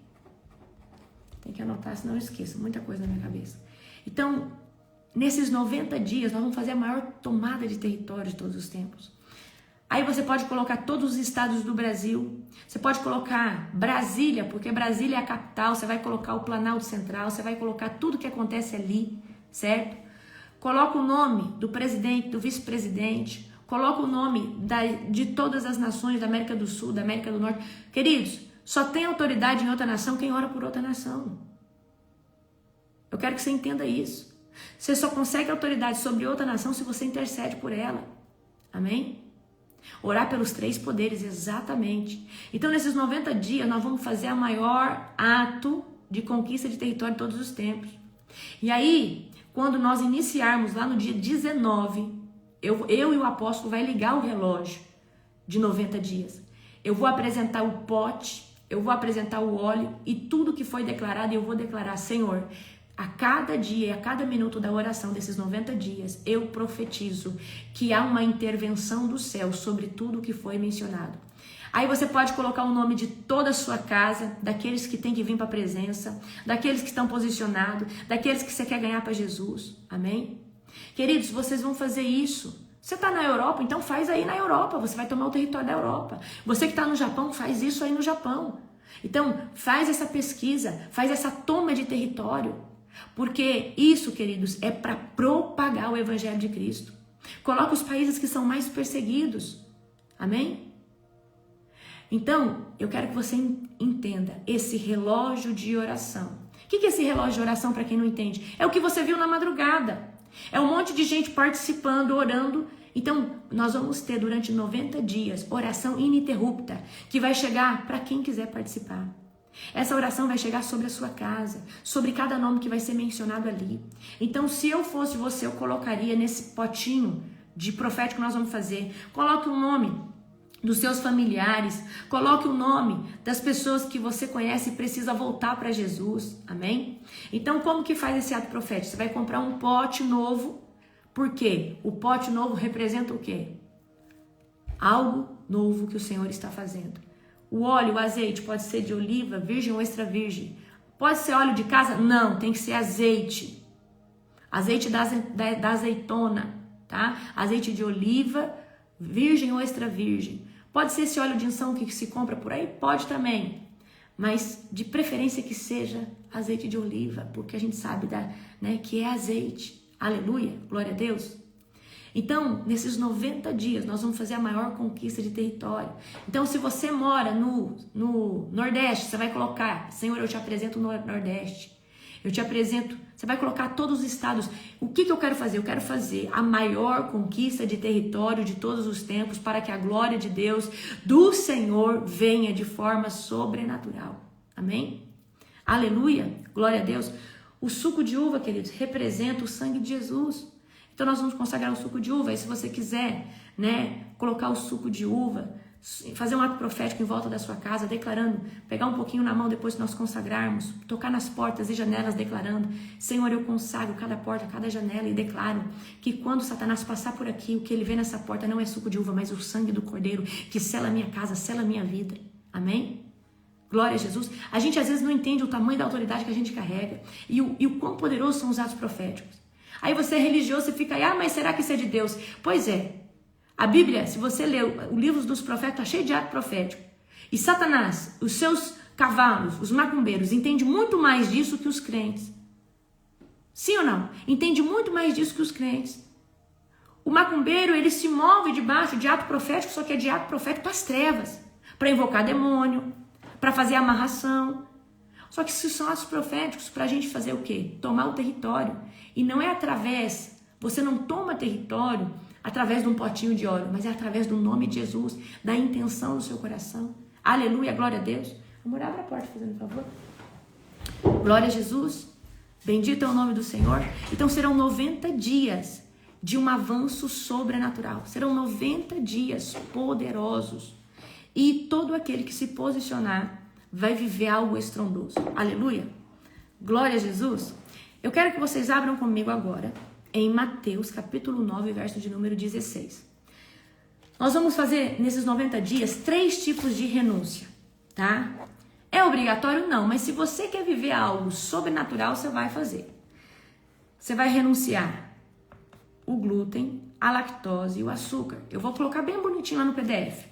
S1: Tem que anotar, senão eu esqueço. Muita coisa na minha cabeça. Então, nesses 90 dias, nós vamos fazer a maior tomada de território de todos os tempos. Aí você pode colocar todos os estados do Brasil. Você pode colocar Brasília, porque Brasília é a capital. Você vai colocar o Planalto Central. Você vai colocar tudo que acontece ali, certo? Coloca o nome do presidente, do vice-presidente. Coloca o nome de todas as nações da América do Sul, da América do Norte. Queridos, só tem autoridade em outra nação quem ora por outra nação. Eu quero que você entenda isso. Você só consegue autoridade sobre outra nação se você intercede por ela. Amém? Orar pelos 3 poderes, exatamente. Então, nesses 90 dias, nós vamos fazer a maior ato de conquista de território de todos os tempos. E aí, quando nós iniciarmos lá no dia 19, eu e o apóstolo vai ligar o relógio de 90 dias. Eu vou apresentar o pote, eu vou apresentar o óleo e tudo que foi declarado, eu vou declarar: Senhor, a cada dia, a cada minuto da oração desses 90 dias, eu profetizo que há uma intervenção do céu sobre tudo que foi mencionado. Aí você pode colocar o nome de toda a sua casa, daqueles que têm que vir para a presença, daqueles que estão posicionados, daqueles que você quer ganhar para Jesus. Amém? Queridos, vocês vão fazer isso. Você está na Europa, então faz aí na Europa. Você vai tomar o território da Europa. Você que está no Japão, faz isso aí no Japão. Então, faz essa pesquisa, faz essa toma de território. Porque isso, queridos, é para propagar o Evangelho de Cristo. Coloca os países que são mais perseguidos. Amém? Então, eu quero que você entenda esse relógio de oração. O que é esse relógio de oração, para quem não entende? É o que você viu na madrugada. É um monte de gente participando, orando. Então, nós vamos ter durante 90 dias oração ininterrupta, que vai chegar para quem quiser participar. Essa oração vai chegar sobre a sua casa, sobre cada nome que vai ser mencionado ali. Então, se eu fosse você, eu colocaria nesse potinho de profético que nós vamos fazer, coloque o nome dos seus familiares, coloque o nome das pessoas que você conhece e precisa voltar para Jesus, amém? Então, como que faz esse ato profético? Você vai comprar um pote novo, porque o pote novo representa o quê? Algo novo que o Senhor está fazendo. O óleo, o azeite, pode ser de oliva, virgem ou extra virgem. Pode ser óleo de casa? Não, tem que ser azeite. Azeite da azeitona, tá? Azeite de oliva, virgem ou extra virgem. Pode ser esse óleo de unção que se compra por aí? Pode também. Mas de preferência que seja azeite de oliva, porque a gente sabe que é azeite. Aleluia, glória a Deus. Então, nesses 90 dias, nós vamos fazer a maior conquista de território. Então, se você mora no Nordeste, você vai colocar, Senhor, eu te apresento o Nordeste. Eu te apresento, você vai colocar todos os estados. O que eu quero fazer? Eu quero fazer a maior conquista de território de todos os tempos para que a glória de Deus, do Senhor, venha de forma sobrenatural. Amém? Aleluia, glória a Deus. O suco de uva, queridos, representa o sangue de Jesus. Então nós vamos consagrar o suco de uva. E se você quiser, colocar o suco de uva, fazer um ato profético em volta da sua casa, declarando, pegar um pouquinho na mão depois que nós consagrarmos, tocar nas portas e janelas, declarando, Senhor, eu consagro cada porta, cada janela e declaro que quando Satanás passar por aqui, o que ele vê nessa porta não é suco de uva, mas o sangue do Cordeiro que sela a minha casa, sela a minha vida. Amém? Glória a Jesus. A gente às vezes não entende o tamanho da autoridade que a gente carrega e o quão poderosos são os atos proféticos. Aí você é religioso, você fica aí, mas será que isso é de Deus? Pois é. A Bíblia, se você ler o livro dos profetas, está cheio de ato profético. E Satanás, os seus cavalos, os macumbeiros, entende muito mais disso que os crentes. Sim ou não? Entende muito mais disso que os crentes. O macumbeiro, ele se move debaixo de ato profético, só que é de ato profético para as trevas. Para invocar demônio, para fazer amarração. Só que isso são atos proféticos para a gente fazer o quê? Tomar o território. E não é através, você não toma território através de um potinho de óleo, mas é através do nome de Jesus, da intenção do seu coração. Aleluia, glória a Deus. Vamos orar, abra a porta, fazendo um favor. Glória a Jesus. Bendito é o nome do Senhor. Então serão 90 dias de um avanço sobrenatural. Serão 90 dias poderosos. E todo aquele que se posicionar vai viver algo estrondoso. Aleluia. Glória a Jesus. Eu quero que vocês abram comigo agora em Mateus capítulo 9, verso de número 16. Nós vamos fazer nesses 90 dias 3 tipos de renúncia, tá? É obrigatório? Não, mas se você quer viver algo sobrenatural, você vai fazer. Você vai renunciar o glúten, a lactose e o açúcar. Eu vou colocar bem bonitinho lá no PDF.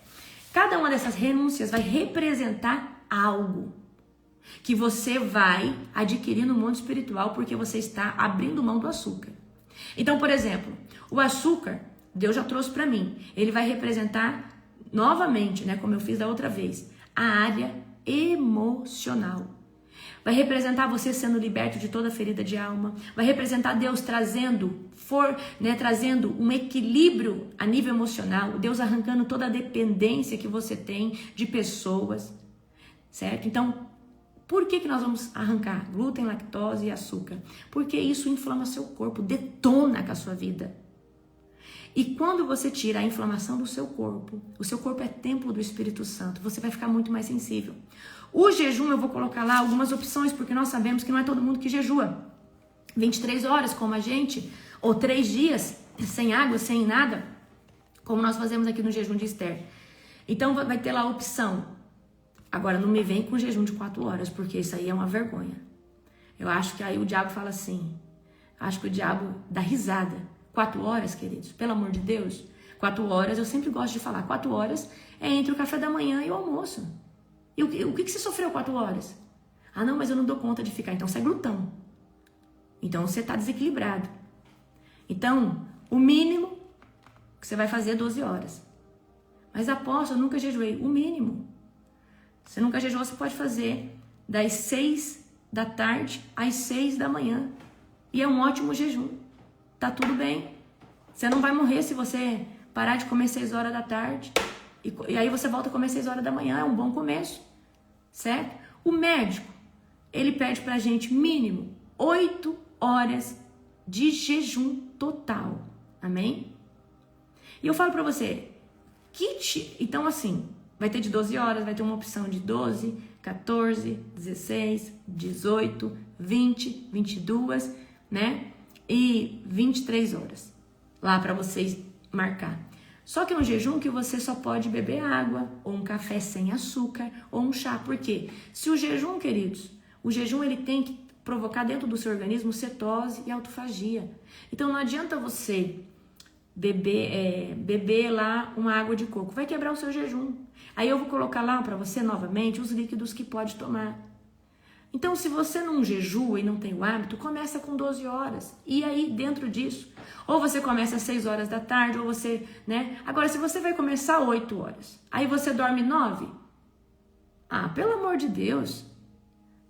S1: Cada uma dessas renúncias vai representar algo que você vai adquirir no mundo espiritual porque você está abrindo mão do açúcar. Então, por exemplo, o açúcar, Deus já trouxe para mim. Ele vai representar novamente, como eu fiz da outra vez, a área emocional. Vai representar você sendo liberto de toda ferida de alma. Vai representar Deus trazendo um equilíbrio a nível emocional. Deus arrancando toda a dependência que você tem de pessoas. Certo? Então, por que nós vamos arrancar glúten, lactose e açúcar? Porque isso inflama seu corpo, detona com a sua vida. E quando você tira a inflamação do seu corpo, o seu corpo é templo do Espírito Santo, você vai ficar muito mais sensível. O jejum, eu vou colocar lá algumas opções, porque nós sabemos que não é todo mundo que jejua 23 horas como a gente, ou 3 dias sem água, sem nada, como nós fazemos aqui no jejum de Esther. Então vai ter lá a opção. Agora, não me vem com jejum de 4 horas, porque isso aí é uma vergonha. Eu acho que aí o diabo fala assim, acho que o diabo dá risada. 4 horas, queridos, pelo amor de Deus. 4 horas, eu sempre gosto de falar, 4 horas é entre o café da manhã e o almoço. E o que você sofreu 4 horas? Ah, não, mas eu não dou conta de ficar. Então, você é glutão. Então, você está desequilibrado. Então, o mínimo que você vai fazer é 12 horas. Mas, apóstolo, eu nunca jejuei. O mínimo. Você nunca jejuou, você pode fazer das 6 da tarde às 6 da manhã. E é um ótimo jejum. Tá tudo bem. Você não vai morrer se você parar de comer 6 horas da tarde. E aí você volta a comer 6 horas da manhã. É um bom começo. Certo? O médico, ele pede pra gente mínimo 8 horas de jejum total. Amém? E eu falo pra você, então assim, vai ter de 12 horas, vai ter uma opção de 12, 14, 16, 18, 20, 22, né? E 23 horas lá pra vocês marcar. Só que no jejum que você só pode beber água, ou um café sem açúcar, ou um chá. Por quê? Se o jejum, queridos, o jejum ele tem que provocar dentro do seu organismo cetose e autofagia. Então não adianta você beber lá uma água de coco, vai quebrar o seu jejum. Aí eu vou colocar lá para você novamente os líquidos que pode tomar. Então se você não jejua e não tem o hábito, começa com 12 horas. E aí dentro disso, ou você começa às 6 horas da tarde, ou você, né? Agora se você vai começar 8 horas, aí você dorme 9. Ah, pelo amor de Deus.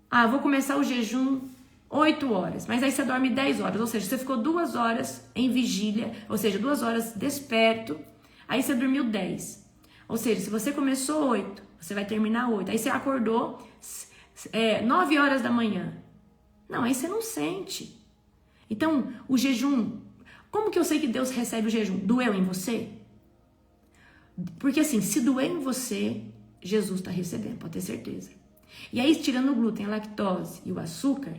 S1: Ah, vou começar o jejum 8 horas, mas aí você dorme 10 horas, ou seja, você ficou 2 horas em vigília, ou seja, 2 horas desperto, aí você dormiu 10. Ou seja, se você começou 8, você vai terminar 8. Aí você acordou 9 horas da manhã. Não, aí você não sente. Então, o jejum, como que eu sei que Deus recebe o jejum? Doeu em você? Porque assim, se doer em você, Jesus está recebendo, pode ter certeza. E aí, tirando o glúten, a lactose e o açúcar,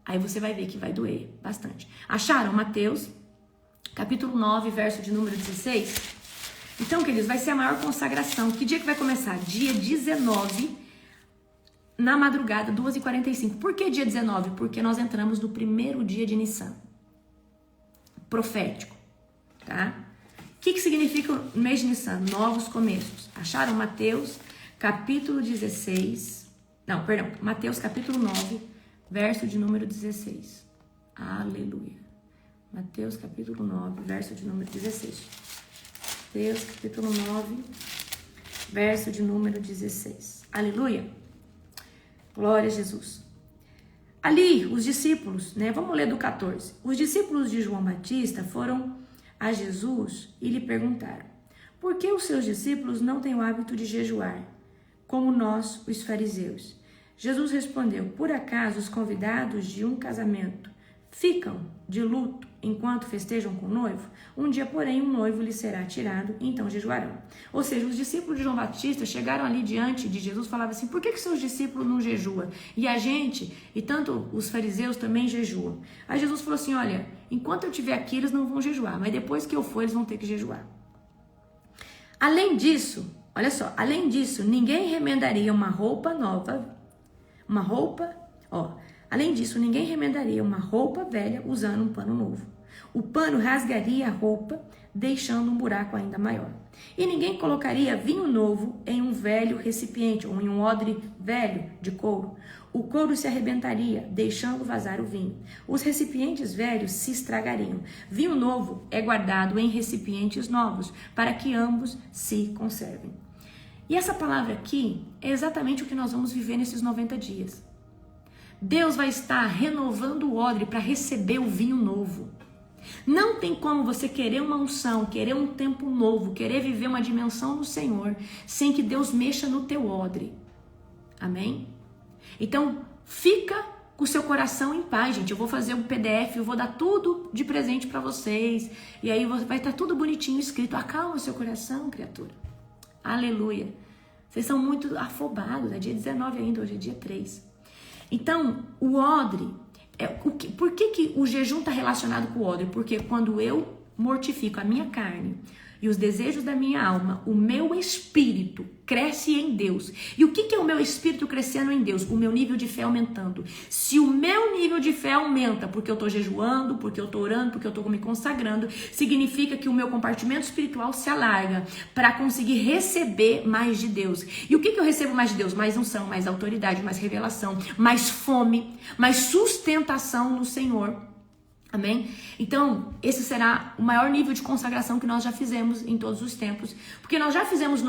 S1: aí você vai ver que vai doer bastante. Acharam? Mateus, capítulo 9, verso de número 16. Então, queridos, vai ser a maior consagração. Que dia que vai começar? Dia 19, na madrugada, 2h45. Por que dia 19? Porque nós entramos no primeiro dia de Nissan. Profético, tá? O que significa o mês de Nissan? Novos começos. Acharam? Mateus, capítulo 16... Não, perdão. Mateus, capítulo 9, verso de número 16. Aleluia. Mateus, capítulo 9, verso de número 16. Mateus, capítulo 9, verso de número 16. Aleluia. Glória a Jesus. Ali, os discípulos, né? Vamos ler do 14. Os discípulos de João Batista foram a Jesus e lhe perguntaram: por que os seus discípulos não têm o hábito de jejuar, como nós, os fariseus? Jesus respondeu: por acaso os convidados de um casamento ficam de luto enquanto festejam com o noivo? Um dia, porém, um noivo lhe será tirado, e então jejuarão. Ou seja, os discípulos de João Batista chegaram ali diante de Jesus e falavam assim: por que seus discípulos não jejuam? E a gente, e tanto os fariseus também jejuam. Aí Jesus falou assim: olha, enquanto eu estiver aqui, eles não vão jejuar, mas depois que eu for, eles vão ter que jejuar. Além disso, olha só, além disso, ninguém remendaria uma roupa nova, além disso, ninguém remendaria uma roupa velha usando um pano novo. O pano rasgaria a roupa, deixando um buraco ainda maior. E ninguém colocaria vinho novo em um velho recipiente ou em um odre velho de couro. O couro se arrebentaria, deixando vazar o vinho. Os recipientes velhos se estragariam. Vinho novo é guardado em recipientes novos, para que ambos se conservem. E essa palavra aqui é exatamente o que nós vamos viver nesses 90 dias. Deus vai estar renovando o odre para receber o vinho novo. Não tem como você querer uma unção, querer um tempo novo, querer viver uma dimensão no Senhor, sem que Deus mexa no teu odre. Amém? Então, fica com o seu coração em paz, gente. Eu vou fazer um PDF, eu vou dar tudo de presente para vocês. E aí vai estar tudo bonitinho escrito. Acalma o seu coração, criatura. Aleluia. Vocês são muito afobados. É dia 19 ainda, hoje é dia 3. Então, o odre... Por que o jejum está relacionado com o odre? Porque quando eu mortifico a minha carne e os desejos da minha alma, o meu espírito cresce em Deus. E o que é o meu espírito crescendo em Deus? O meu nível de fé aumentando. Se o meu nível de fé aumenta porque eu estou jejuando, porque eu estou orando, porque eu estou me consagrando, significa que o meu compartimento espiritual se alarga para conseguir receber mais de Deus. E o que eu recebo mais de Deus? Mais unção, mais autoridade, mais revelação, mais fome, mais sustentação no Senhor. Amém? Então, esse será o maior nível de consagração que nós já fizemos em todos os tempos. Porque nós já fizemos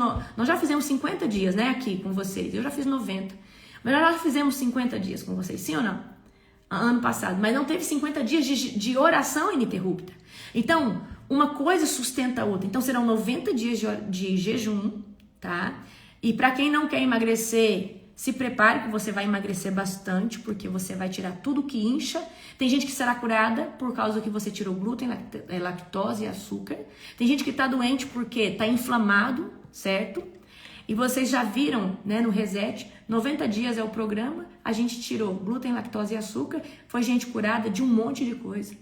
S1: 50 dias, né, aqui com vocês. Eu já fiz 90. Mas nós já fizemos 50 dias com vocês, sim ou não? Ano passado. Mas não teve 50 dias de oração ininterrupta. Então, uma coisa sustenta a outra. Então, serão 90 dias de jejum, tá? E para quem não quer emagrecer, se prepare que você vai emagrecer bastante, porque você vai tirar tudo que incha. Tem gente que será curada por causa que você tirou glúten, lactose e açúcar. Tem gente que está doente porque está inflamado, certo? E vocês já viram, né, no Reset, 90 dias é o programa, a gente tirou glúten, lactose e açúcar, foi gente curada de um monte de coisa.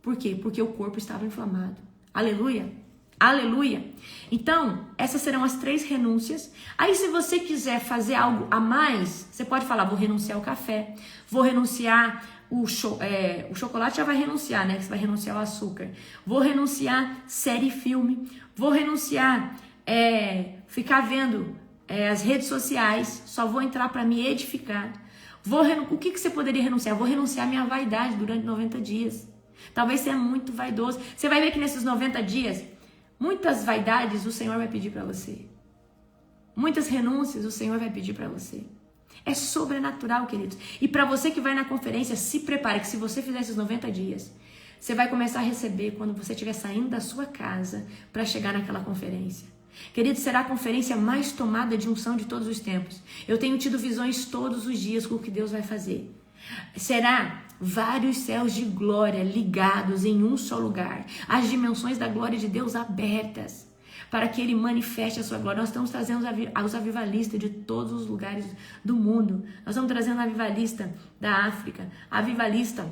S1: Por quê? Porque o corpo estava inflamado. Aleluia! Aleluia! Então, essas serão as 3 renúncias. Aí, se você quiser fazer algo a mais, você pode falar, vou renunciar ao café, vou renunciar o chocolate, já vai renunciar, né? Você vai renunciar ao açúcar. Vou renunciar série e filme. Vou renunciar ficar vendo as redes sociais. Só vou entrar para me edificar. O que você poderia renunciar? Vou renunciar à minha vaidade durante 90 dias. Talvez você é muito vaidoso. Você vai ver que nesses 90 dias, muitas vaidades o Senhor vai pedir para você. Muitas renúncias o Senhor vai pedir para você. É sobrenatural, queridos. E para você que vai na conferência, se prepare que se você fizer esses 90 dias, você vai começar a receber quando você estiver saindo da sua casa para chegar naquela conferência. Queridos, será a conferência mais tomada de unção de todos os tempos. Eu tenho tido visões todos os dias com o que Deus vai fazer. Será vários céus de glória ligados em um só lugar. As dimensões da glória de Deus abertas para que Ele manifeste a sua glória. Nós estamos trazendo os avivalistas de todos os lugares do mundo. Nós estamos trazendo a avivalista da África, a avivalista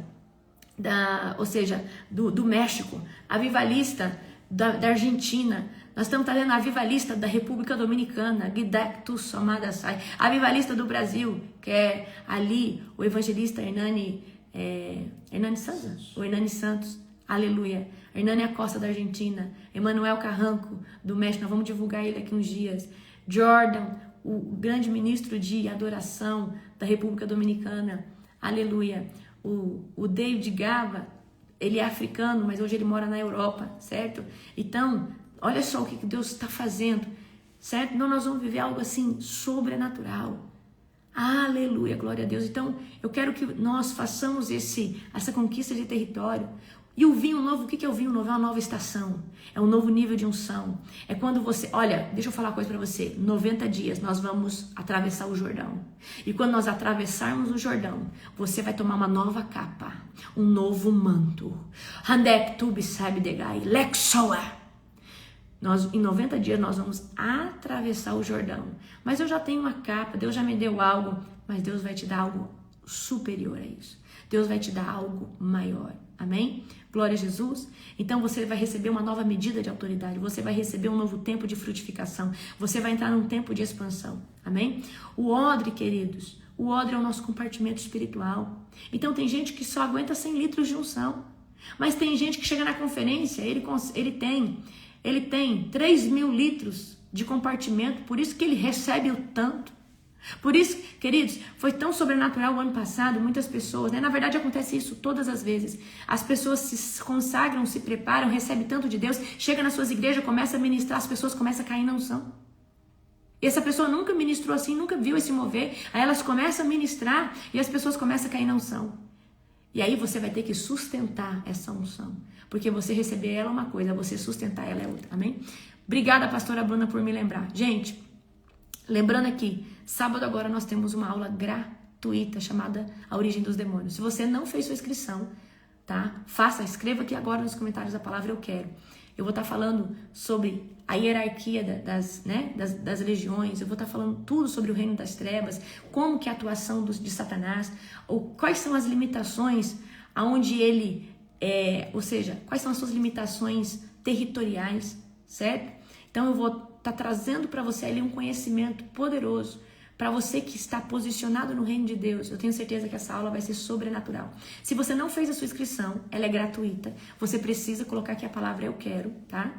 S1: do México, a avivalista da Argentina. Nós estamos trazendo a avivalista da República Dominicana, a avivalista do Brasil, que é ali o evangelista Hernani Santos, aleluia. Hernani Acosta da Argentina, Emanuel Carranco do México, nós vamos divulgar ele aqui uns dias. Jordan, o grande ministro de adoração da República Dominicana, aleluia. O David Gava, ele é africano, mas hoje ele mora na Europa, certo? Então, olha só o que Deus está fazendo, certo? Então, nós vamos viver algo assim sobrenatural. Aleluia, glória a Deus. Então, eu quero que nós façamos essa conquista de território. E o vinho novo, o que é o vinho novo? É uma nova estação, é um novo nível de unção. É quando você, olha, deixa eu falar uma coisa para você, 90 dias nós vamos atravessar o Jordão. E quando nós atravessarmos o Jordão, você vai tomar uma nova capa, um novo manto. Em 90 dias nós vamos atravessar o Jordão. Mas eu já tenho uma capa, Deus já me deu algo, mas Deus vai te dar algo superior a isso. Deus vai te dar algo maior. Amém? Glória a Jesus. Então você vai receber uma nova medida de autoridade. Você vai receber um novo tempo de frutificação. Você vai entrar num tempo de expansão. Amém? O odre, queridos, o odre é o nosso compartimento espiritual. Então tem gente que só aguenta 100 litros de unção. Mas tem gente que chega na conferência, ele tem 3.000 litros de compartimento. Por isso que ele recebe o tanto. Por isso, queridos, foi tão sobrenatural o ano passado, muitas pessoas, né? Na verdade acontece isso todas as vezes. As pessoas se consagram, se preparam, recebem tanto de Deus, chega nas suas igrejas, começa a ministrar, as pessoas começam a cair na unção. E essa pessoa nunca ministrou assim, nunca viu esse mover, aí elas começam a ministrar e as pessoas começam a cair na unção. E aí você vai ter que sustentar essa unção, porque você receber ela é uma coisa, você sustentar ela é outra, amém? Obrigada, pastora Bruna, por me lembrar. Gente, lembrando aqui, sábado agora nós temos uma aula gratuita chamada A Origem dos Demônios. Se você não fez sua inscrição, tá? Escreva aqui agora nos comentários a palavra eu quero. Eu vou estar falando sobre a hierarquia das legiões, eu vou estar falando tudo sobre o reino das trevas, como que é a atuação de Satanás, ou quais são as limitações aonde ele quais são as suas limitações territoriais, certo? Então eu vou está trazendo para você ali um conhecimento poderoso para você que está posicionado no reino de Deus. Eu tenho certeza que essa aula vai ser sobrenatural. Se você não fez a sua inscrição, ela é gratuita. Você precisa colocar aqui a palavra eu quero, tá?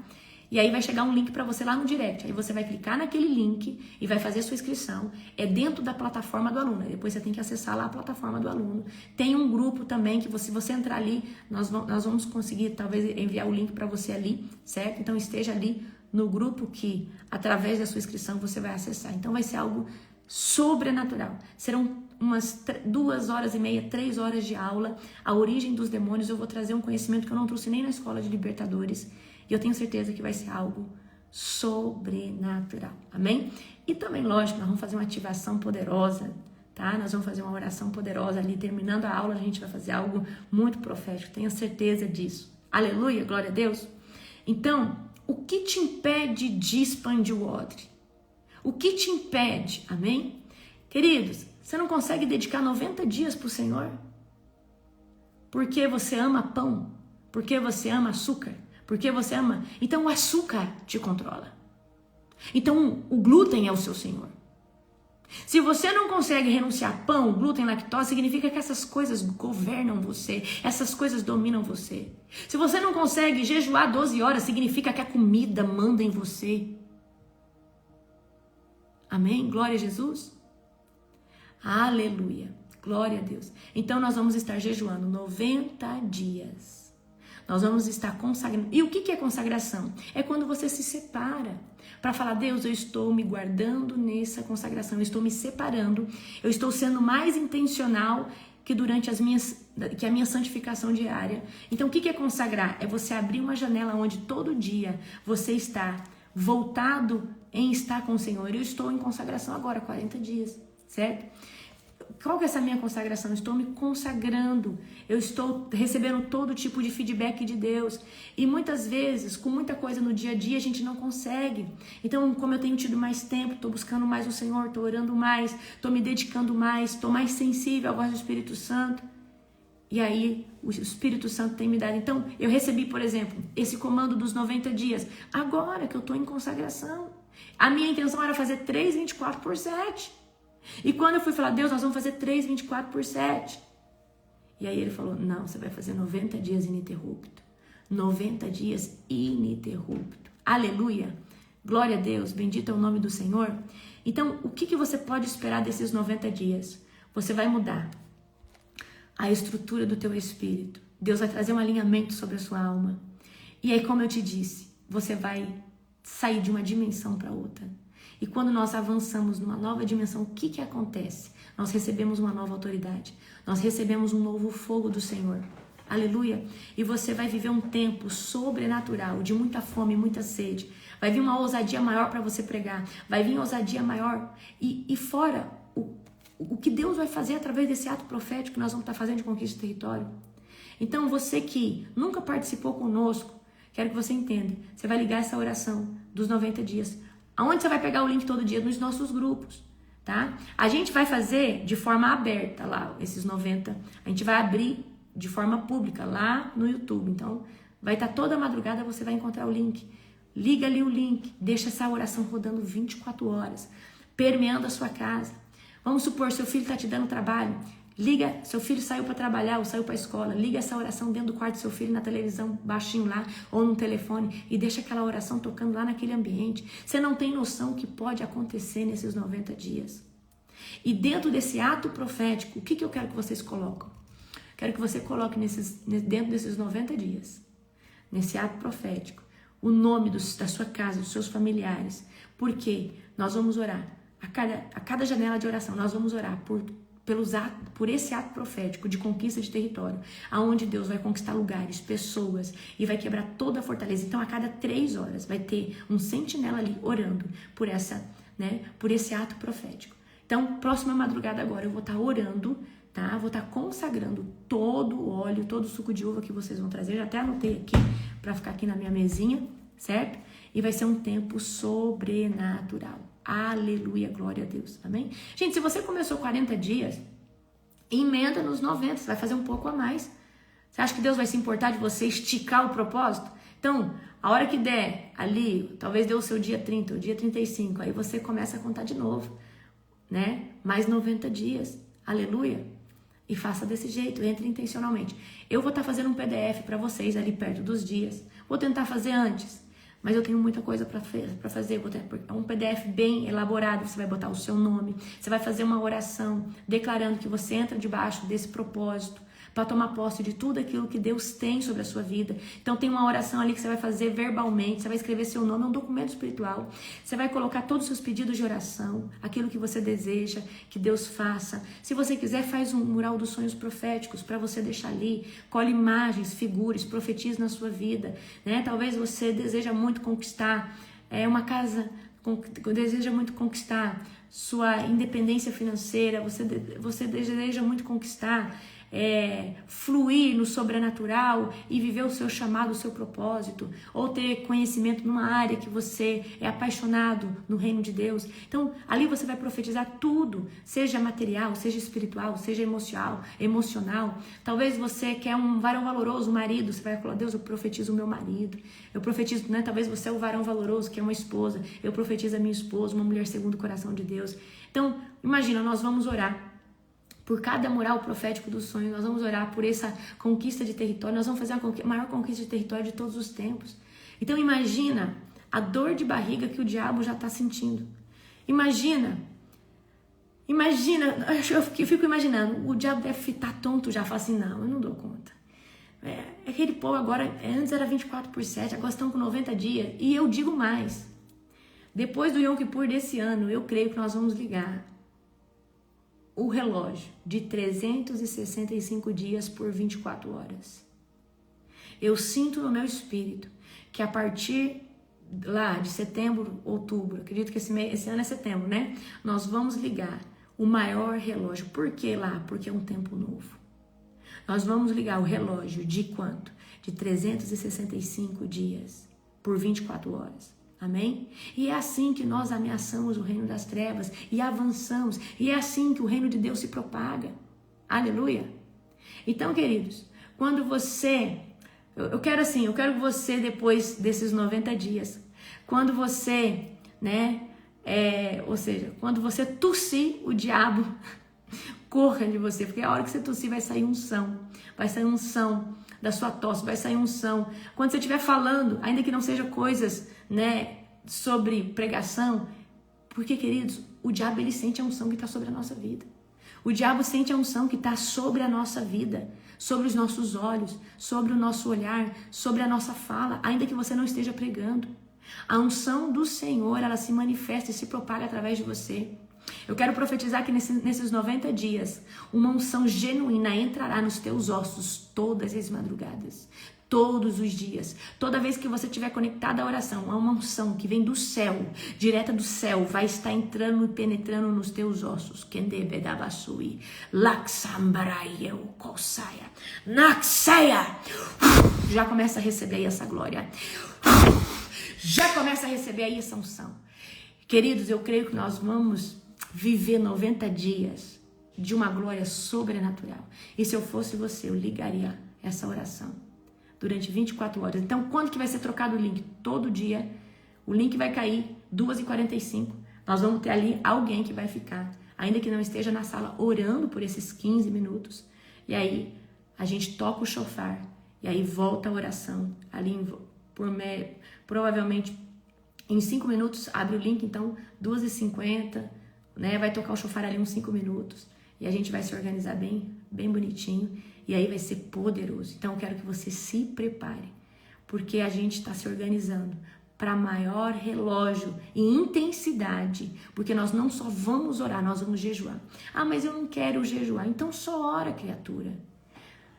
S1: E aí vai chegar um link para você lá no direct. Aí você vai clicar naquele link e vai fazer a sua inscrição. É dentro da plataforma do aluno. Depois você tem que acessar lá a plataforma do aluno. Tem um grupo também que se você entrar ali, nós vamos conseguir talvez enviar o link para você ali, certo? Então esteja ali no grupo que através da sua inscrição você vai acessar. Então vai ser algo sobrenatural. Serão umas 2h30, 3 horas de aula. A origem dos demônios. Eu vou trazer um conhecimento que eu não trouxe nem na escola de libertadores. E eu tenho certeza que vai ser algo sobrenatural. Amém? E também, lógico, nós vamos fazer uma ativação poderosa, tá? Nós vamos fazer uma oração poderosa ali. Terminando a aula, a gente vai fazer algo muito profético. Tenho certeza disso. Aleluia, glória a Deus. Então, o que te impede de expandir o odre? O que te impede? Amém? Queridos, você não consegue dedicar 90 dias para o Senhor? Porque você ama pão? Porque você ama açúcar? Porque você ama? Então o açúcar te controla. Então o glúten é o seu senhor. Se você não consegue renunciar a pão, glúten, lactose, significa que essas coisas governam você. Essas coisas dominam você. Se você não consegue jejuar 12 horas, significa que a comida manda em você. Amém? Glória a Jesus. Aleluia. Glória a Deus. Então nós vamos estar jejuando 90 dias. Nós vamos estar consagrando. E o que é consagração? É quando você se separa para falar: Deus, eu estou me guardando nessa consagração, eu estou me separando, eu estou sendo mais intencional que durante a minha santificação diária. Então, o que é consagrar? É você abrir uma janela onde todo dia você está voltado em estar com o Senhor. Eu estou em consagração agora, 40 dias, certo? Qual que é essa minha consagração? Eu estou me consagrando, eu estou recebendo todo tipo de feedback de Deus. E muitas vezes, com muita coisa no dia a dia, a gente não consegue. Então, como eu tenho tido mais tempo, estou buscando mais o Senhor, estou orando mais, estou me dedicando mais, estou mais sensível à voz do Espírito Santo. E aí, o Espírito Santo tem me dado. Então, eu recebi, por exemplo, esse comando dos 90 dias. Agora que eu estou em consagração. A minha intenção era fazer 3, 24 por 7. E quando eu fui falar: Deus, nós vamos fazer 3, 24 por 7. E aí ele falou: não, você vai fazer 90 dias ininterrupto. 90 dias ininterrupto. Aleluia. Glória a Deus. Bendito é o nome do Senhor. Então, o que você pode esperar desses 90 dias? Você vai mudar a estrutura do teu espírito. Deus vai trazer um alinhamento sobre a sua alma. E aí, como eu te disse, você vai sair de uma dimensão para outra. E quando nós avançamos numa nova dimensão, o que acontece? Nós recebemos uma nova autoridade. Nós recebemos um novo fogo do Senhor. Aleluia. E você vai viver um tempo sobrenatural, de muita fome, muita sede. Vai vir uma ousadia maior para você pregar. Vai vir uma ousadia maior. E fora o que Deus vai fazer através desse ato profético que nós vamos estar fazendo de conquista de território. Então, você que nunca participou conosco, quero que você entenda. Você vai ligar essa oração dos 90 dias. Aonde você vai pegar o link todo dia? Nos nossos grupos, tá? A gente vai fazer de forma aberta lá, esses 90. A gente vai abrir de forma pública lá no YouTube. Então, vai estar toda madrugada, você vai encontrar o link. Liga ali o link, deixa essa oração rodando 24 horas, permeando a sua casa. Vamos supor, seu filho está te dando trabalho. Liga, seu filho saiu para trabalhar ou saiu para a escola, liga essa oração dentro do quarto do seu filho, na televisão, baixinho lá, ou no telefone, e deixa aquela oração tocando lá naquele ambiente. Você não tem noção o que pode acontecer nesses 90 dias. E dentro desse ato profético, o que eu quero que vocês colocam? Quero que você coloque dentro desses 90 dias, nesse ato profético, o nome da sua casa, dos seus familiares, porque nós vamos orar, a cada janela de oração, nós vamos orar por esse ato profético de conquista de território, aonde Deus vai conquistar lugares, pessoas e vai quebrar toda a fortaleza. Então, a cada 3 horas vai ter um sentinela ali orando por esse ato profético. Então, próxima madrugada agora eu vou estar orando, tá? Vou estar consagrando todo o óleo, todo o suco de uva que vocês vão trazer. Eu já até anotei aqui para ficar aqui na minha mesinha, certo? E vai ser um tempo sobrenatural. Aleluia, glória a Deus, amém? Gente, se você começou 40 dias, emenda nos 90, você vai fazer um pouco a mais. Você acha que Deus vai se importar de você esticar o propósito? Então, a hora que der ali, talvez dê o seu dia 30, o dia 35, aí você começa a contar de novo, né? Mais 90 dias, aleluia. E faça desse jeito, entre intencionalmente. Eu vou estar fazendo um PDF para vocês ali perto dos dias. Vou tentar fazer antes. Mas eu tenho muita coisa para fazer. É um PDF bem elaborado. Você vai botar o seu nome. Você vai fazer uma oração declarando que você entra debaixo desse propósito para tomar posse de tudo aquilo que Deus tem sobre a sua vida. Então tem uma oração ali que você vai fazer verbalmente, você vai escrever seu nome, é um documento espiritual. Você vai colocar todos os seus pedidos de oração, aquilo que você deseja que Deus faça. Se você quiser, faz um mural dos sonhos proféticos para você deixar ali, colhe imagens, figuras, profetize na sua vida, né? Talvez você deseja muito conquistar uma casa, deseja muito conquistar sua independência financeira, você deseja muito conquistar fluir no sobrenatural e viver o seu chamado, o seu propósito, ou ter conhecimento numa área que você é apaixonado no reino de Deus. Então, ali você vai profetizar tudo, seja material, seja espiritual, seja emocional. Talvez você quer um varão valoroso, um marido, você vai falar: Deus, eu profetizo o meu marido. Eu profetizo, né? Talvez você é o varão valoroso, que é uma esposa. Eu profetizo a minha esposa, uma mulher segundo o coração de Deus. Então, imagina, nós vamos orar por cada mural profético do sonho, nós vamos orar por essa conquista de território, nós vamos fazer a maior conquista de território de todos os tempos. Então imagina a dor de barriga que o diabo já está sentindo. Imagina, eu fico imaginando, o diabo deve estar tonto já, fala assim: não, eu não dou conta. Aquele povo agora, antes era 24/7, agora estão com 90 dias, e eu digo mais, depois do Yom Kippur desse ano, eu creio que nós vamos ligar o relógio de 365 dias por 24 horas. Eu sinto no meu espírito que a partir lá de setembro, outubro, acredito que esse ano é setembro, né? Nós vamos ligar o maior relógio. Por que lá? Porque é um tempo novo. Nós vamos ligar o relógio de quanto? De 365 dias por 24 horas. Amém? E é assim que nós ameaçamos o reino das trevas e avançamos. E é assim que o reino de Deus se propaga. Aleluia! Então, queridos, quando você... Eu quero que você, depois desses 90 dias, quando você, quando você tossir, o diabo corra de você. Porque a hora que você tossir vai sair unção. Vai sair unção da sua tosse, vai sair unção. Quando você estiver falando, ainda que não seja coisas, sobre pregação, porque, queridos, o diabo, ele sente a unção que está sobre a nossa vida. O diabo sente a unção que está sobre a nossa vida, sobre os nossos olhos, sobre o nosso olhar, sobre a nossa fala, ainda que você não esteja pregando. A unção do Senhor, ela se manifesta e se propaga através de você. Eu quero profetizar que nesses 90 dias, uma unção genuína entrará nos teus ossos todas as madrugadas, todos os dias. Toda vez que você estiver conectado à oração, há uma unção que vem do céu, direta do céu, vai estar entrando e penetrando nos teus ossos. Já começa a receber aí essa glória. Já começa a receber aí essa unção. Queridos, eu creio que nós vamos viver 90 dias de uma glória sobrenatural. E se eu fosse você, eu ligaria essa oração durante 24 horas. Então, quando que vai ser trocado o link? Todo dia. O link vai cair 2h45. Nós vamos ter ali alguém que vai ficar, ainda que não esteja na sala, orando por esses 15 minutos. E aí, a gente toca o shofar. E aí, volta a oração. Ali, provavelmente, em 5 minutos, abre o link. Então, 2h50, vai tocar o shofar ali uns 5 minutos. E a gente vai se organizar bem bonitinho. E aí vai ser poderoso. Então eu quero que você se prepare, porque a gente está se organizando para maior relógio e intensidade, porque nós não só vamos orar, nós vamos jejuar. Ah, mas eu não quero jejuar. Então só ora, criatura.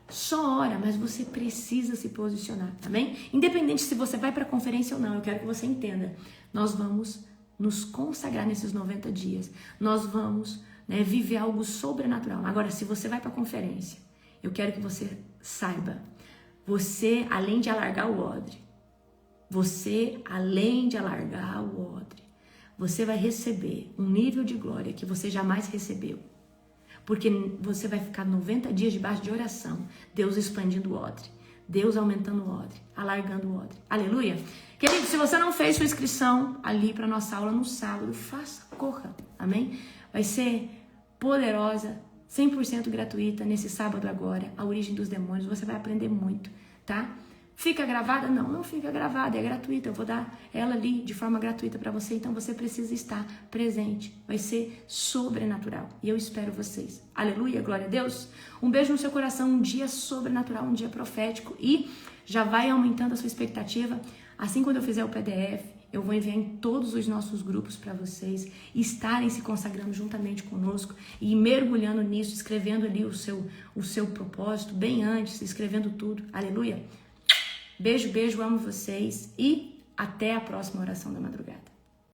S1: Só ora, mas você precisa se posicionar, tá bem? Independente se você vai para a conferência ou não, eu quero que você entenda. Nós vamos nos consagrar nesses 90 dias. Nós vamos viver algo sobrenatural. Agora, se você vai para a conferência, eu quero que você saiba, você, além de alargar o odre, você vai receber um nível de glória que você jamais recebeu. Porque você vai ficar 90 dias debaixo de oração, Deus expandindo o odre, Deus aumentando o odre, alargando o odre. Aleluia! Querido, se você não fez sua inscrição ali para nossa aula no sábado, faça, corra, amém? Vai ser poderosa, 100% gratuita nesse sábado agora, a origem dos demônios. Você vai aprender muito, tá? Fica gravada? Não, não fica gravada, é gratuita. Eu vou dar ela ali de forma gratuita para você, então você precisa estar presente. Vai ser sobrenatural. E eu espero vocês. Aleluia, glória a Deus. Um beijo no seu coração, um dia sobrenatural, um dia profético. E já vai aumentando a sua expectativa. Assim, quando eu fizer o PDF, eu vou enviar em todos os nossos grupos para vocês estarem se consagrando juntamente conosco e mergulhando nisso, escrevendo ali o seu propósito, bem antes, escrevendo tudo. Aleluia. Beijo, beijo, amo vocês e até a próxima oração da madrugada.